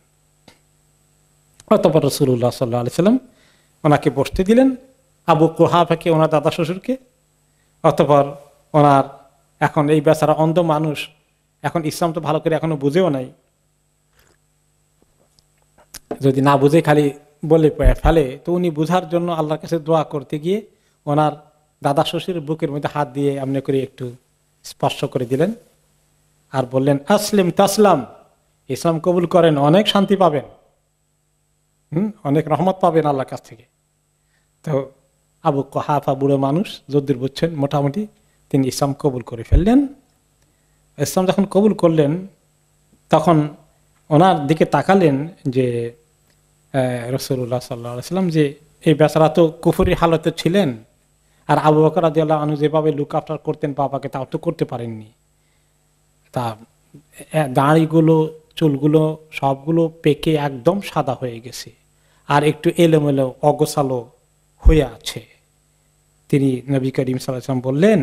Speaker 1: অতঃপর রাসূলুল্লাহ সাল্লাল্লাহু আলাইহি ওয়াসাল্লাম ওনাকে বসতে দিলেন, আবু কুহাফাকে, ওনার দাদা শ্বশুরকে। অতঃপর ওনার, এখন এই বেচারা অন্ধ মানুষ, এখন ইসলাম তো ভালো করে এখনো বুঝেও নাই, যদি না বুঝে খালি বলে ফেলে, তো উনি বুঝার জন্য আল্লাহর কাছে দোয়া করতে গিয়ে ওনার দাদা শ্বশুরের বুকের মধ্যে হাত দিয়ে এমনি করে একটু স্পর্শ করে দিলেন আর বললেন, আসলিম তাসলাম, ইসলাম কবুল করেন, অনেক শান্তি পাবেন, অনেক রহমত পাবেন আল্লাহর কাছ থেকে। তো আবু কুহাফা বুড়ো মানুষ, যদ্দূর বুঝছেন মোটামুটি, তিনি ইসলাম কবুল করে ফেললেন। ইসলাম যখন কবুল করলেন তখন ওনার দিকে তাকালেন যে রাসূলুল্লাহ সাল্লাল্লাহু আলাইহি ওয়াসাল্লাম, যে এই বেচারা তো কুফরি হালতে ছিলেন, আর আবু বকর রাদিয়াল্লাহু আনহু যেভাবে লুক আফটার করতেন বাবাকে, তাও তো করতে পারেননি। তা দাড়িগুলো চুলগুলো সবগুলো পেকে একদম সাদা হয়ে গেছে, আর একটু এলোমেলো অগোছালো হয়ে আছে। তিনি নবী করিম সাল্লাল্লাহু আলাইহি ওয়াসাল্লাম বললেন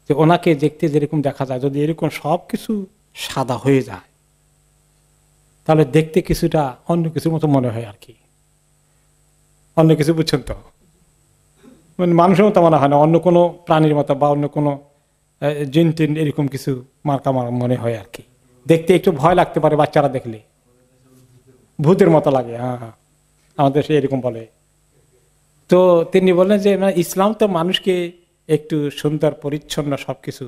Speaker 1: যে ওনাকে দেখতে যেরকম দেখা যায়, যদি এরকম সবকিছু সাদা হয়ে যায় তাহলে দেখতে কিছুটা অন্য কিছুর মতো মনে হয় আর কি। অন্য কিছু বুঝছেন তো, মানে মানুষের মতো মনে হয় না, অন্য কোনো প্রাণীর মতো বা অন্য কোনো জিন টিন এরকম কিছু মার্কা মনে হয় আর কি। দেখতে একটু ভয় লাগতে পারে বাচ্চারা দেখলে, ভূতের মতো লাগে। হ্যাঁ হ্যাঁ, আমাদের সে এরকম বলে। তো তিনি বললেন যে ইসলাম তো মানুষকে একটু সুন্দর পরিচ্ছন্ন সবকিছু।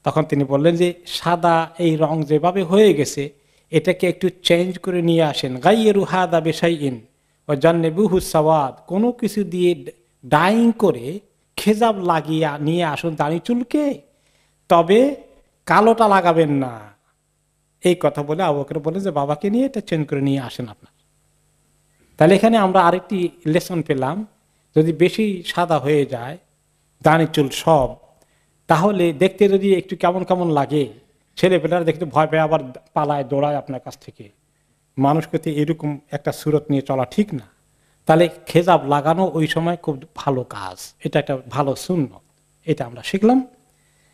Speaker 1: তখন তিনি বললেন যে সাদা এই রং যেভাবে হয়ে গেছে এটাকে একটু চেঞ্জ করে নিয়ে আসেন, গাইয়েরু হাদা বেশাইইন ও জান্নেবুহু সাওয়াদ, কোনো কিছু দিয়ে ডাইং করে খেজাব লাগিয়ে নিয়ে আসুন দাড়ি চুলকে, তবে কালোটা লাগাবেন না। এই কথা বলে আবু বকর বলেন যে বাবাকে নিয়ে এটা চেঞ্জ করে নিয়ে আসেন আপনার। তাহলে এখানে আমরা আরেকটি লেসন পেলাম, যদি বেশি সাদা হয়ে যায় দাড়ি চুল সব, তাহলে দেখতে যদি একটু কেমন কেমন লাগে, ছেলেপেলারা দেখতে ভয় পেয়ে আবার পালায় দৌড়ায় আপনার কাছ থেকে। মানুষকে তো এরকম একটা সুরত নিয়ে চলা ঠিক না। তাহলে খেজাব লাগানো ওই সময় খুব ভালো কাজ, এটা একটা ভালো সুন্নত, এটা আমরা শিখলাম।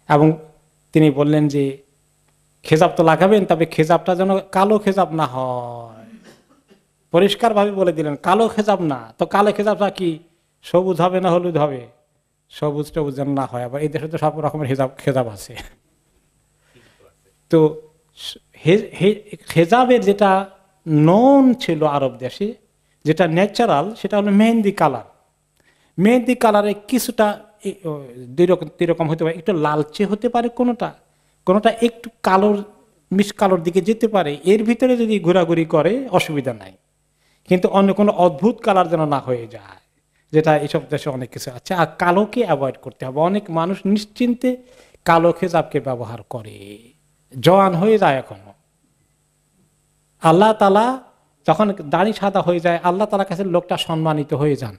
Speaker 1: এবং তিনি বললেন যে খেজাব তো লাগাবেন, তবে খেজাবটা যেন কালো খেজাব না হয়। পরিষ্কারভাবে বলে দিলেন কালো খেজাব না। তো কালো খেজাবটা কি সবুজ হবে না হলুদ হবে? সবুজ টবুজ যেন না হয়। আবার এই দেশে তো সব রকমের খেজাব আছে। তো খেজাবের যেটা নন ছিল আরব দেশে, যেটা ন্যাচারাল, সেটা হলো মেহেন্দি কালার। মেহেন্দি কালারে কিছুটা দুই রকম হতে পারে, একটু লালচে হতে পারে কোনোটা, কোনোটা একটু কালোর মিস কালোর দিকে যেতে পারে। এর ভিতরে যদি ঘোরাঘুরি করে অসুবিধা নাই, কিন্তু অন্য কোনো অদ্ভুত কালার যেন না হয়ে যায়, যেটা এইসব দেশে অনেক কিছু আছে। আর কালোকে অ্যাভয়েড করতে হবে। অনেক মানুষ নিশ্চিন্তে কালো খেজাবকে ব্যবহার করে, জওয়ান হয়ে যায় এখনো। আল্লাহ তাআলা যখন দাড়ি সাদা হয়ে যায়, আল্লাহ তাআলার কাছে লোকটা সম্মানিত হয়ে যান।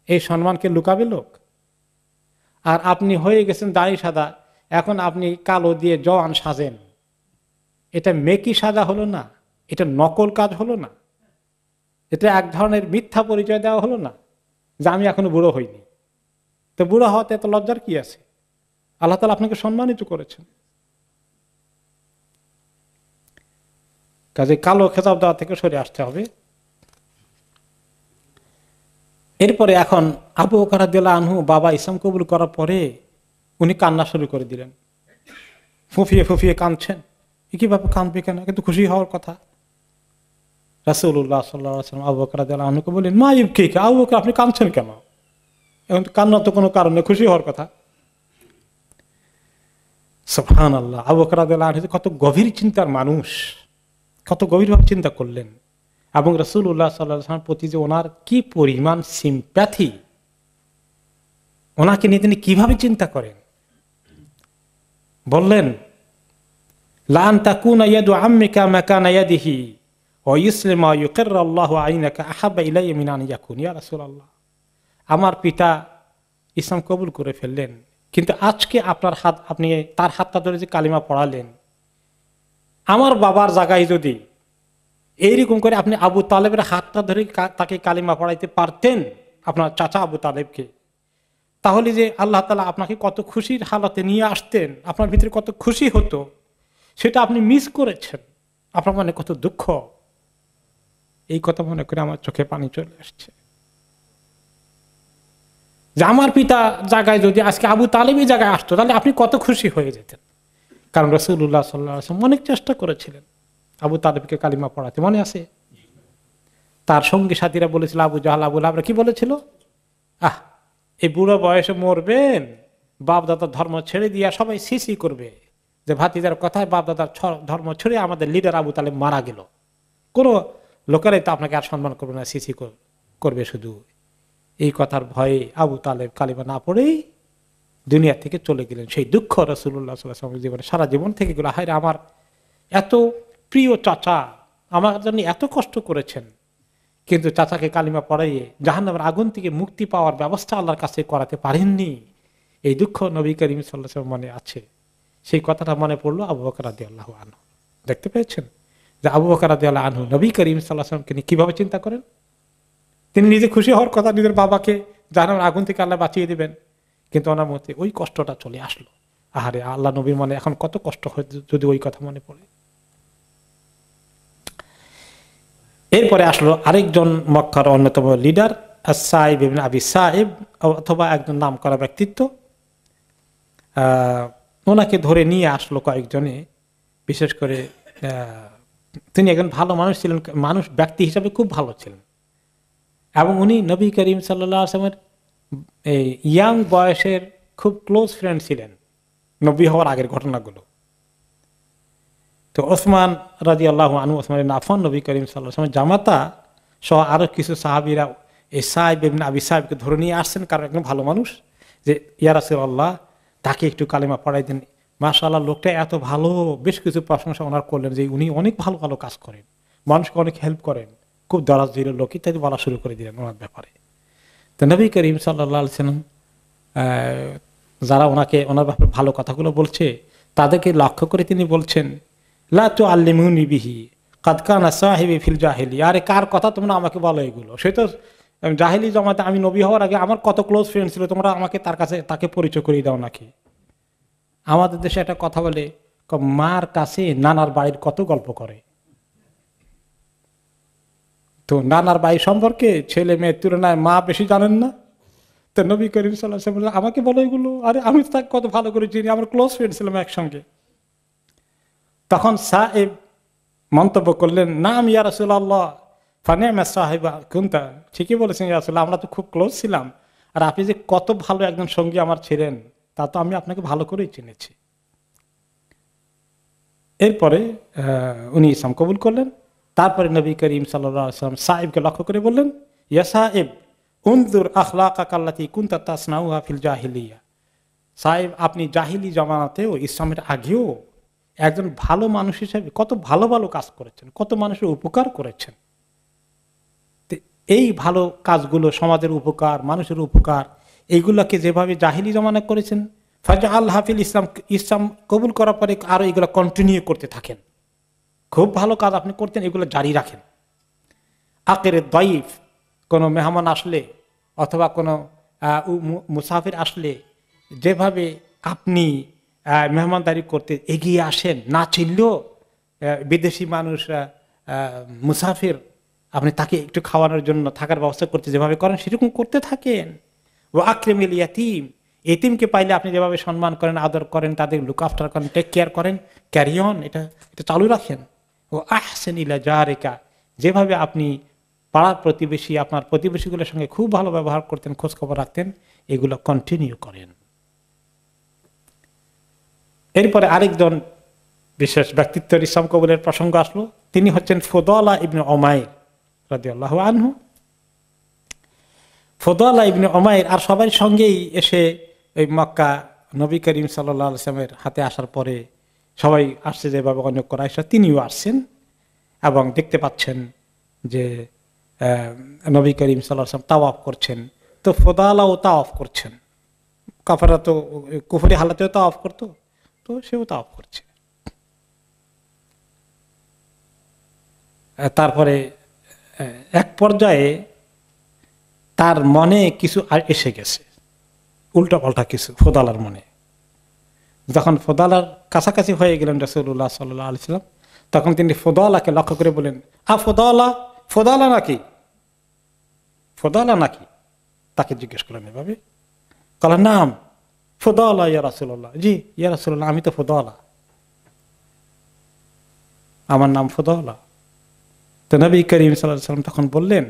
Speaker 1: এই সম্মানকে লুকাবে লোক? আর আপনি হয়ে গেছেন দাড়ি সাদা, এখন আপনি কালো দিয়ে জওয়ান সাজেন, এটা মেকি সাজা হলো না? এটা নকল কাজ হলো না? এটা এক ধরনের মিথ্যা পরিচয় দেওয়া হলো না যে আমি এখনো বুড়ো হইনি? তো বুড়ো হওয়াতে এত লজ্জার কি আছে? আল্লাহ তাআলা আপনাকে সম্মানিত করেছেন। কাজে কালো খেতাব দেওয়া থেকে সরে আসতে হবে। এরপরে এখন আবু বকর রাদিয়াল্লাহু আনহু বাবা ইসলাম কবুল করার পরে উনি কান্না শুরু করে দিলেন, ফুফিয়ে ফুফিয়ে কাঁদছেন। কিভাবে কাঁদবে কেন? কিন্তু খুশি হওয়ার কথা। রাসূলুল্লাহ সাল্লাল্লাহু আলাইহি ওয়াসাল্লাম আবু বকর রাদিয়াল্লাহু আনহুকে বললেন, মা ইবকিকা, আবু বকর আপনি কাঁদছেন কেন? এখন কান্নার তো কোনো কারণে, খুশি হওয়ার কথা। সুবহানাল্লাহ, আবু বকর রাদিয়াল্লাহু আনহু কত গভীর চিন্তার মানুষ, কত গভীরভাবে চিন্তা করলেন। এবং রাসূলুল্লাহ সাল্লাল্লাহু আলাইহি ওয়াসাল্লামের প্রতি যে ওনার কি পরিমাণ সিম্প্যাথি, ওনাকে নিয়ে তিনি কিভাবে চিন্তা করেন। বললেন, লান তাকুনা ইয়াদু আম্মিকা মাকানা ইয়াদিহি ওয়া ইসলিমা ইউকিররা আল্লাহু আইনাকা আহাব্বা ইলাইয়া মিন আন ইয়াকুন। ইয়া রাসূলুল্লাহ, আমার পিতা ইসলাম কবুল করে ফেললেন, কিন্তু আজকে আপনার হাত, আপনি তার হাতটা ধরে যে কালিমা পড়ালেন, আমার বাবার জায়গায় যদি এইরকম করে আপনি আবু তালেবের হাতটা ধরে তাকে কালিমা পড়াইতে পারতেন, আপনার চাচা আবু তালেবকে, তাহলে যে আল্লাহ তাআলা আপনাকে কত খুশির হালাতে নিয়ে আসতেন, আপনার ভিতরে কত খুশি হতো, সেটা আপনি মিস করেছেন। আপনার মনে কত দুঃখ। এই কথা মনে করে আমার চোখে পানি চলে আসছে যে আমার পিতা জায়গায় যদি আজকে আবু তালেবের জায়গায় আসতো, তাহলে আপনি কত খুশি হয়ে যেতেন। কারণ রাসূলুল্লাহ সাল্লাল্লাহু আলাইহি ওয়াসাল্লাম অনেক চেষ্টা করেছিলেন আবু তালেবকে কালিমা পড়াতে, মনে আছে? তার সঙ্গী সাথীরা বলেছিল, আবু জাহাল আবু লাহাব কি বলেছিল, এই বুড়ো বয়সে মরবেন, বাপ দাদার ধর্ম ছেড়ে দিয়ে সবাই সিসি করবে যে ভাতিজার কথায় বাপ দাদার ধর্ম ছেড়ে আমাদের লিডার আবু তালেব মারা গেল, কোনো লোকেরাই তো আপনাকে আর সম্মান করবে না, সিসি করবে শুধু। এই কথার ভয়ে আবু তালেব কালিমা না পড়েই দুনিয়া থেকে চলে গেলেন। সেই দুঃখ রাসূলুল্লাহ সাল্লাল্লাহু আলাইহি ওয়াসাল্লামের জীবনে সারা জীবন থেকে গেল। হায় রে, আমার এত প্রিয় চাচা আমার জন্য এত কষ্ট করেছেন, কিন্তু চাচাকে কালিমা পড়াইয়ে জাহান্নামের আগুন থেকে মুক্তি পাওয়ার ব্যবস্থা আল্লাহর কাছে করাতে পারেননি। এই দুঃখ নবী করিম সাল্লাল্লাহু আলাইহি ওয়াসাল্লাম মনে আছে। সেই কথাটা মনে পড়লো আবু বকর রাদিয়াল্লাহু আনহু। দেখতে পেয়েছেন যে আবু বকর রাদিয়াল্লাহু আনহু নবী করিম সাল্লাল্লাহু আলাইহি ওয়াসাল্লামকে নিয়ে কিভাবে চিন্তা করেন। তিনি নিজে খুশি হওয়ার কথা, নিজের বাবাকে জাহান্নামের আগুন থেকে আল্লাহ বাঁচিয়ে দিবেন, কিন্তু ওনার মধ্যে ওই কষ্টটা চলে আসলো। আহারে, আল্লাহ নবীর মনে এখন কত কষ্ট হয় যদি ওই কথা মনে পড়ে। এরপরে আসলো আরেকজন মক্কার অন্যতম লিডার সাইব ইবনে আবি সাইব, অথবা একজন নামকরা ব্যক্তিত্ব। ওনাকে ধরে নিয়ে আসলো কয়েকজনে, বিশেষ করে তিনি একজন ভালো মানুষ ছিলেন, মানুষ ব্যক্তি হিসাবে খুব ভালো ছিলেন, এবং উনি নবী করিম সাল্লাল্লাহু আলাইহি ওয়াসাল্লামের এই ইয়াং বয়সের খুব ক্লোজ ফ্রেন্ড ছিলেন, নবী হওয়ার আগের ঘটনাগুলো। তো ওসমান রাদিয়াল্লাহু আনহু, ওসমান ইবনে আফফান, নবী করিম সাল্লাল্লাহু আলাইহি ওয়াসাল্লামের জামাতা সহ আরো কিছু সাহাবীরা এই সাইব ইবনে আবি সাইবকে ধরে নিয়ে আসছেন, কারণ একজন ভালো মানুষ, যে ইয়া রাসূলুল্লাহ তাকে একটু কালিমা পড়াই দেন। মাশাআল্লাহ, লোকটা এত ভালো, বেশ কিছু প্রশংসা ওনার করলেন যে উনি অনেক ভালো ভালো কাজ করেন, মানুষকে অনেক হেল্প করেন, খুব দরাজ দিল লোক, ইত্যাদি বলা শুরু করে দিলেন ওনার ব্যাপারে। তো নবী করিম সাল্লাল্লাহু আলাইহি ওয়াসাল্লাম যারা ওনার ব্যাপারে ভালো কথাগুলো বলছে তাদেরকে লক্ষ্য করে তিনি বলছেন, লা তুআল্লিমুনি বিহি কাদ কানা সাহিবি ফিল জাহিলিয়া। আরে কার কথা তোমরা আমাকে বলো এগুলো? সে তো জাহিলি জমাতে, আমি নবী হওয়ার আগে আমার কত ক্লোজ ফ্রেন্ড ছিল, তোমরা আমাকে তাকে পরিচয় করিয়ে দাও নাকি? আমাদের দেশে একটা কথা বলে, মার কাছে নানার বাড়ির কত গল্প করে। তো নানার বাড়ি সম্পর্কে ছেলে মেয়ের তুলনায় মা বেশি জানেন না। তো নবী করিম সাল্লাল্লাহু আলাইহি ওয়াসাল্লাম আমাকে বলো এগুলো? আরে আমি তাকে কত ভালো করে চিনি, আমার ক্লোজ ফ্রেন্ড ছিলাম একসঙ্গে। তখন সাহেব মন্তব্য করলেন, নাম ইয়া রাসূলুল্লাহ ফানি'মা সাহিবা কুনতা। ঠিকই বলেছেন ইয়া রাসূলুল্লাহ, আমরা তো খুব ক্লোজ ছিলাম, আর আপনি যে কত ভালো একজন সঙ্গী আমার ছিলেন তা তো আমি আপনাকে ভালো করেই চিনেছি। এরপরে উনি ইসলাম কবুল করলেন। তারপরে নবী করিম সাল্লাল্লাহু আলাইহি ওয়াসাল্লাম সাহেবকে লক্ষ্য করে বললেন, ইয়া সাহেব উনজুর আখলাকাকা আল্লাতী কুনতা তাসনাউহা ফিল জাহিলিয়া। সাহেব, আপনি জাহিলি জামানাতেও, ইসলামের আগেও একজন ভালো মানুষ হিসেবে কত ভালো ভালো কাজ করেছেন, কত মানুষের উপকার করেছেন। এই ভালো কাজগুলো, সমাজের উপকার, মানুষের উপকার, এইগুলাকে যেভাবে জাহিলি জমানা করেছেন, ফাজা আল হাফিল ইসলাম কবুল করার পরে আরো এগুলো কন্টিনিউ করতে থাকেন। খুব ভালো কাজ আপনি করতেন, এগুলো জারি রাখেন। আকেরে দাইফ, কোনো মেহমান আসলে অথবা কোনো মুসাফির আসলে যেভাবে আপনি মেহমানদারি করতে এগিয়ে আসেন, না চিনলেও বিদেশি মানুষ মুসাফির, আপনি তাকে একটু খাওয়ানোর জন্য থাকার ব্যবস্থা করতে যেভাবে করেন সেরকম করতে থাকেন। ও আকরিমিল ইয়াতীম, এতিমকে পাইলে আপনি যেভাবে সম্মান করেন, আদর করেন, তাদের লুক আফটার করেন, টেক কেয়ার করেন, ক্যারি অন, এটা চালু রাখেন। ও আহসিন ইলা জারিকা, যেভাবে আপনি পাড়ার প্রতিবেশী, আপনার প্রতিবেশীগুলোর সঙ্গে খুব ভালো ব্যবহার করতেন, খোঁজখবর রাখতেন, এগুলো কন্টিনিউ করেন। এরপরে আরেকজন বিশেষ ব্যক্তিত্বের ইসলাম কবুলের প্রসঙ্গ আসলো। তিনি হচ্ছেন ফুদালা ইবনে উমাইর রাদিয়াল্লাহু আনহু। ফুদালা ইবনে উমাইর আর সবার সঙ্গেই এসে এই মক্কা নবী করিম সাল্লাল্লাহু আলাইহি ওয়াসাল্লামের হাতে আসার পরে সবাই আসছে যেভাবে অনেক কুরাইশরা, তিনিও আসছেন এবং দেখতে পাচ্ছেন যে নবী করিম সাল্লাল্লাহু আলাইহি ওয়াসাল্লাম তাওয়াফ করছেন। তো ফুদালাও তাওয়াফ করছেন, কাফেররা তো কুফরি হালাতেও তাওয়াফ করতো, তো সেও তাওয়াফ করছে। তারপরে এক পর্যায়ে তার মনে কিছু এসে গেছে, উল্টা পাল্টা কিছু ফুদালার মনে। যখন ফুদালার কাছাকাছি হয়ে গেলেন রাসূলুল্লাহ সাল্লাল্লাহু আলাইহি ওয়াসাল্লাম, তখন তিনি ফুদালাকে লক্ষ্য করে বলেন, ফুদালা, ফুদালা নাকি, ফুদালা নাকি? তাকে জিজ্ঞেস করলেন এভাবে। বললেন, নাম ফুদালা ইয়া রাসূলুল্লাহ। জি ইয়া রাসূলুল্লাহ, আমি তো ফুদালা, আমার নাম ফুদালা। তো নবী করিম সাল্লাল্লাহু আলাইহি ওয়াসাল্লাম তখন বললেন,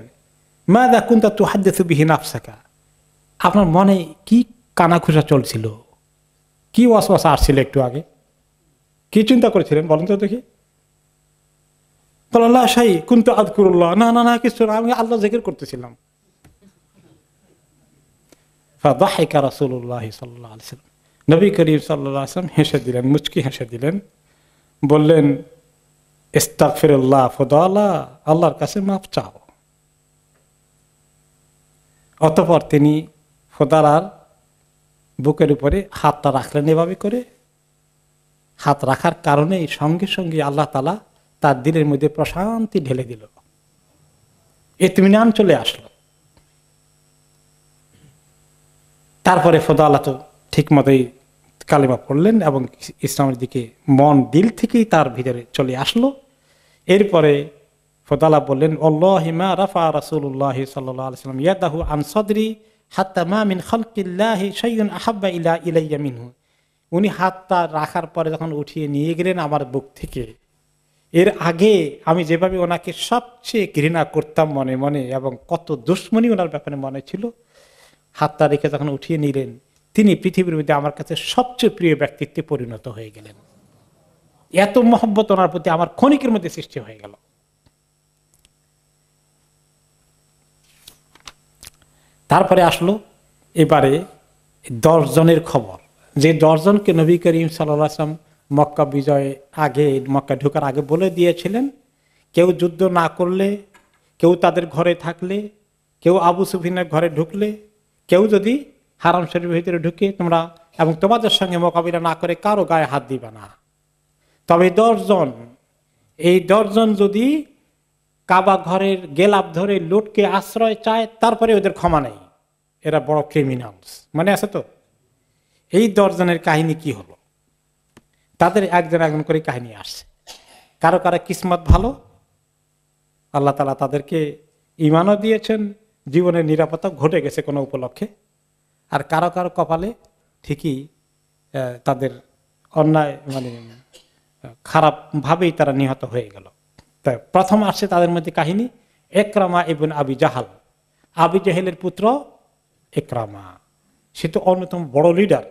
Speaker 1: মাযা কুনতা তুহাদ্দিসু বিহি নাফসাকা, আপনার মনে কি কানাঘুষা চলছিল, কি ওয়াসওয়াসা আসছিল একটু আগে, কি চিন্তা করেছিলেন বলেন তো দেখি? বললেন, লা শাই কুনতু আযকুরুল্লাহ, না না না কিছু না, আমি আল্লাহ জিকির করতেছিলাম। ফাদাহিকা রাসূলুল্লাহ সাল্লাল্লাহু আলাইহি ওয়াসাল্লাম, নবী করিম সাল্লাল্লাহু আলাইহি ওয়াসাল্লাম হেসে দিলেন, মুচকি হেসে দিলেন, বললেন, ইস্তাগফিরুল্লাহ ফুদালা, আল্লাহর কাছে মাফ চাও। অতঃপর তিনি ফুদালার বুকের উপরে হাতটা রাখলেন, এভাবে করে হাত রাখার কারণে সঙ্গে সঙ্গে আল্লাহ তাআলা তার দিলের মধ্যে প্রশান্তি ঢেলে দিল, ইতমিনান চলে আসলো। তারপরে ফদালা তো ঠিক মতোই কালিমা পড়লেন এবং ইসলামের দিকে মন দিল থেকেই তার ভিতরে চলে আসলো। এরপরে ফদালা বললেন, আল্লাহি মা রাফা রাসূলুল্লাহ সাল্লাল্লাহু আলাইহি ওয়াসাল্লাম ইয়াদাহু আন সাদরি হাত্তা মা মিন খালকিল্লাহি শাইউন আহাব্বা ইলাইয়া মিনহু। উনি হাতটা রাখার পরে যখন উঠিয়ে নিয়ে গেলেন আমার বুক থেকে, এর আগে আমি যেভাবে ওনাকে সবচেয়ে ঘৃণা করতাম মনে মনে এবং কত দুশ্মনী ওনার ব্যাপারে মনে ছিল, হাতটা রেখে যখন উঠিয়ে নিলেন, তিনি পৃথিবীর মধ্যে আমার কাছে সবচেয়ে প্রিয় ব্যক্তিত্বে পরিণত হয়ে গেলেন। এত মহব্বত ওনার প্রতি আমার ক্ষণিকের মধ্যে সৃষ্টি হয়ে গেল। তারপরে আসলো এবারে 10 জনের খবর, যে 10 জনকে নবী করিম সাল্লাল্লাহু আলাইহি ওয়াসাল্লাম মক্কা বিজয়ে আগে, মক্কা ঢোকার আগে বলে দিয়েছিলেন, কেউ যুদ্ধ না করলে, কেউ তাদের ঘরে থাকলে, কেউ আবু সুফিয়ানের ঘরে ঢুকলে, কেউ যদি হারাম শরীফের ভিতরে ঢুকে তোমরা এবং তোমাদের সঙ্গে মোকাবিলা না করে কারো গায়ে হাত দিবে না। তবে 10 জন, এই 10 জন যদি কাবা ঘরের গেলাপ ধরে লুটকে আশ্রয় চায়, তারপরে ওদের ক্ষমা নেই, এরা বড় ক্রিমিনালস। মানে আছে তো? এই 10 জনের কাহিনী কি হলো? তাদের একজন একজন করে কাহিনী আসছে। কারো কারো কিসমত ভালো, আল্লাহ তাআলা তাদেরকে ঈমানও দিয়েছেন, জীবনের নিরাপত্তা ঘটে গেছে কোনো উপলক্ষে। আর কারো কারো কপালে ঠিকই তাদের অন্যায়, মানে খারাপ ভাবেই তারা নিহত হয়ে গেল। তাই প্রথম আসছে তাদের মধ্যে কাহিনী ইকরামা ইবনে আবি জাহাল, আবি জাহেলের পুত্র ইকরামা। সে তো অন্যতম বড় লিডার,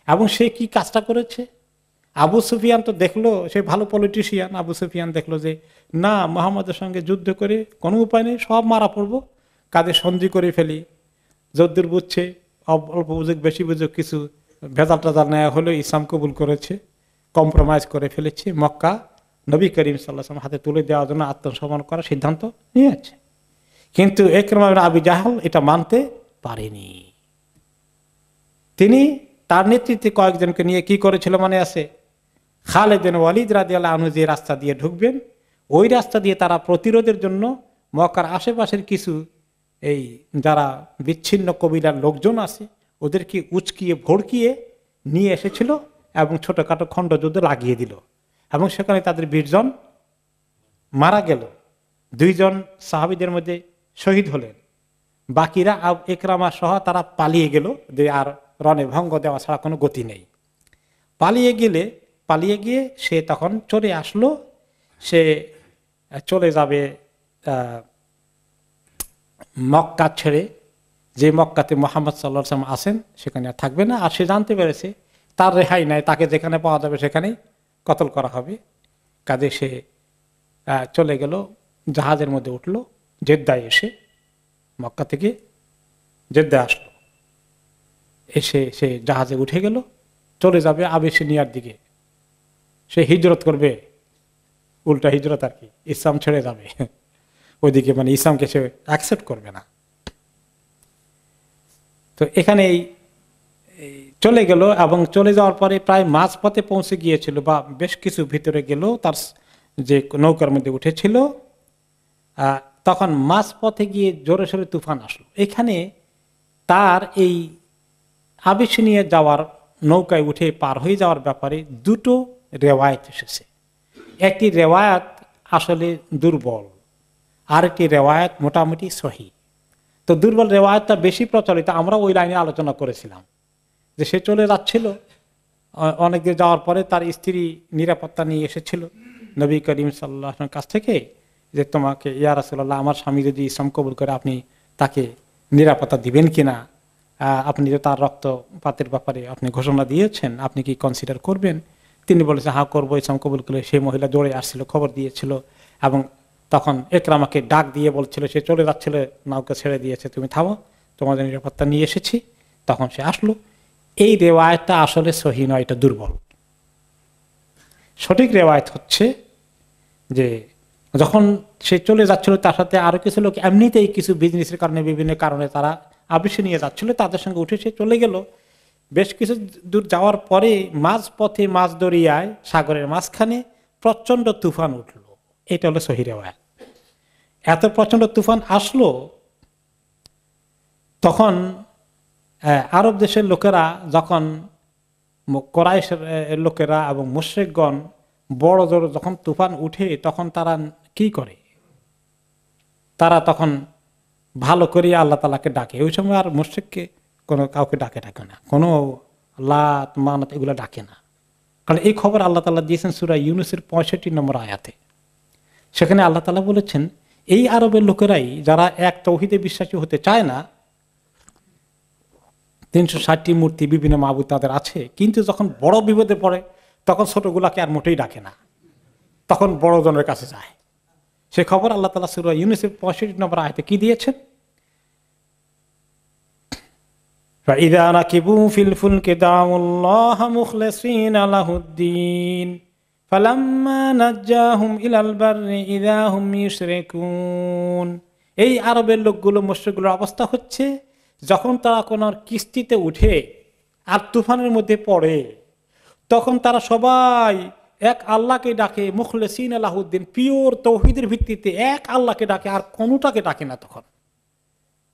Speaker 1: এবং সে কি কাজটা করেছে? আবু সুফিয়ান তো দেখলো, সে ভালো পলিটিশিয়ান। আবু সুফিয়ান দেখলো যে না, মুহাম্মদের সঙ্গে যুদ্ধ করে কোনো উপায় নেই, সব মারা পড়বো, কাজে সন্ধি করে ফেলি। যদ্দূর বুঝছে, অল্প বুঝুক বেশি বুঝুক, কিছু ভেজাল টেজাল নেওয়া হলো, ইসলাম কবুল করেছে, কম্প্রোমাইজ করে ফেলেছে, মক্কা নবী করিম সাল্লাল্লাহু আলাইহি ওয়াসাল্লাম হাতে তুলে দেওয়ার জন্য আত্মসমর্পণ করার সিদ্ধান্ত নিয়েছে। কিন্তু ইকরামা ইবনে আবি জাহল এটা মানতে পারেনি। তিনি তার নেতৃত্বে কয়েকজনকে নিয়ে কি করেছিল মনে আছে? খালিদ বিন ওয়ালিদ রাদিয়াল্লাহু আনহু যে রাস্তা দিয়ে ঢুকবেন, ওই রাস্তা দিয়ে তারা প্রতিরোধের জন্য মক্কার আশেপাশের কিছু এই যারা বিচ্ছিন্ন কবিলার লোকজন আছে ওদেরকে উচকিয়ে ভড়কিয়ে নিয়ে এসেছিল এবং ছোটখাটো খণ্ডযুদ্ধ লাগিয়ে দিল, এবং সেখানে তাদের 20 জন মারা গেল। 2 জন সাহাবীদের মধ্যে শহীদ হলেন, বাকিরা ইকরামা সহ তারা পালিয়ে গেল, যে আর রণে ভঙ্গ দেওয়া ছাড়া কোনো গতি নেই। পালিয়ে গিয়ে সে তখন চলে আসলো, সে চলে যাবে মক্কা ছেড়ে, যে মক্কাতে মুহাম্মদ সাল্লাল্লাহু আলাইহি ওয়াসাল্লাম আছেন সেখানে আর থাকবে না। আর সে জানতে পেরেছে তার রেহাই নাই, তাকে যেখানে পাওয়া যাবে সেখানেই কতল করা হবে। কাজে সে চলে গেল, জাহাজের মধ্যে উঠলো, জেদ্দায় এসে মক্কা থেকে জেদ্দায় আসলো, এসে সে জাহাজে উঠে গেল, চলে যাবে আবিসিনিয়ার দিকে। সে হিজরত করবে, উল্টা হিজরত আর কি, ইসলাম ছেড়ে যাবে ওইদিকে, মানে ইসলামকে সে অ্যাকসেপ্ট করবে না। তো এখানেই চলে গেল, এবং চলে যাওয়ার পরে প্রায় মাঝপথে পৌঁছে গিয়েছিল, বা বেশ কিছু ভিতরে গেল, তার যে নৌকার মধ্যে উঠেছিল, তখন মাঝপথে গিয়ে জোরে সোরে তুফান আসলো। এখানে তার এই আবিসিনিয়া যাওয়ার নৌকায় উঠে পার হয়ে যাওয়ার ব্যাপারে 2টো রেওয়ায়েত এসেছে। একটি রেওয়ায়েত আসলে দুর্বল, আর একটি রেওয়ায়েত মোটামুটি সহি। তো দুর্বল রেওয়ায়েতটা বেশি প্রচলিত, আমরা ওই লাইনে আলোচনা করেছিলাম যে সে চলে যাচ্ছিল, অনেকদিন যাওয়ার পরে তার স্ত্রী নিরাপত্তা নিয়ে এসেছিল নবী করিম সাল্লাল্লাহু আলাইহি ওয়াসাল্লামের কাছ থেকে, যে তোমাকে ইয়া রাসূলুল্লাহ, আমার স্বামী যদি ইসলাম কবুল করে আপনি তাকে নিরাপত্তা দিবেন কিনা, আপনি যে তার রক্তপাতের ব্যাপারে আপনি ঘোষণা দিয়েছেন, আপনি কি কনসিডার করবেন? তিনি বলেছেন হ্যাঁ করবো, ইসলাম কবুল করলে। সেই মহিলা দৌড়ে আসছিল, খবর দিয়েছিল, এবং তখন ইকরামাকে ডাক দিয়ে বলছিল, সে চলে যাচ্ছিল, নৌকা ছেড়ে দিয়েছে, তুমি থামো, তোমাদের নিরাপত্তা নিয়ে এসেছি। তখন সে আসলো। এই রেওয়ায়তটা আসলে সহি নয়, এটা দুর্বল। সঠিক রেওয়ায়ত হচ্ছে যে যখন সে চলে যাচ্ছিল, তার সাথে আরো কিছু লোক এমনিতেই কিছু বিজনেসের কারণে, বিভিন্ন কারণে তারা আবিসিনিয়া যাচ্ছিল, তাদের সঙ্গে উঠে সে চলে গেল। বেশ কিছু দূর যাওয়ার পরে মাঝপথে, মাঝ দরিয়ায়, সাগরের মাঝখানে প্রচন্ড তুফান উঠলো। এটা হলো সহিহ রিওয়ায়াত। এত প্রচন্ড তুফান আসলো, তখন আরব দেশের লোকেরা, যখন কোরাইশের লোকেরা এবং মুশরিকগণ বড় জোর যখন তুফান উঠে, তখন তারা কি করে, তারা তখন ভালো করে আল্লাহ তাআলাকে ডাকে। ওই সময় আর মুশরিককে কোনো কাউকে ডাকে না, কোনো লাত মানত এগুলো ডাকে না। কারণ এই খবর আল্লাহ তাআলা দিয়েছেন সূরা ইউনূসের 65 নম্বর আয়াতে। সেখানে আল্লাহ তাআলা বলেছেন, এই আরবের লোকেরাই যারা এক তাওহীদে বিশ্বাসী হতে চায় না, 360টি মূর্তি বিভিন্ন মাবুদ তাদের আছে, কিন্তু যখন বড় বিপদে পড়ে তখন ছোটগুলাকে আর মোটেই ডাকে না, তখন বড় জনের কাছে যায়। সে খবর আল্লাহ তাআলা সূরা ইউনূসের 65 নম্বর আয়াতে কি দিয়েছেন? فَإِذَا رَكِبُوا فِي الْفُلْكِ دَعَوُا اللَّهَ مُخْلِصِينَ لَهُ الدِّينَ فَلَمَّا نَجَّاهُمْ إِلَى الْبَرِّ إِذَا هُمْ يُشْرِكُونَ। এই আরবের লোকগুলো, মুশরিকগুলোর অবস্থা হচ্ছে, যখন তারা কোন কিস্তিতে উঠে আর তুফানের মধ্যে পড়ে, তখন তারা সবাই এক আল্লাহকে ডাকে, মুখলিসিন লাহুদ্দিন, পিওর তাওহীদের ভিত্তিতে এক আল্লাহকে ডাকে, আর কোনটাকে ডাকে না। তখন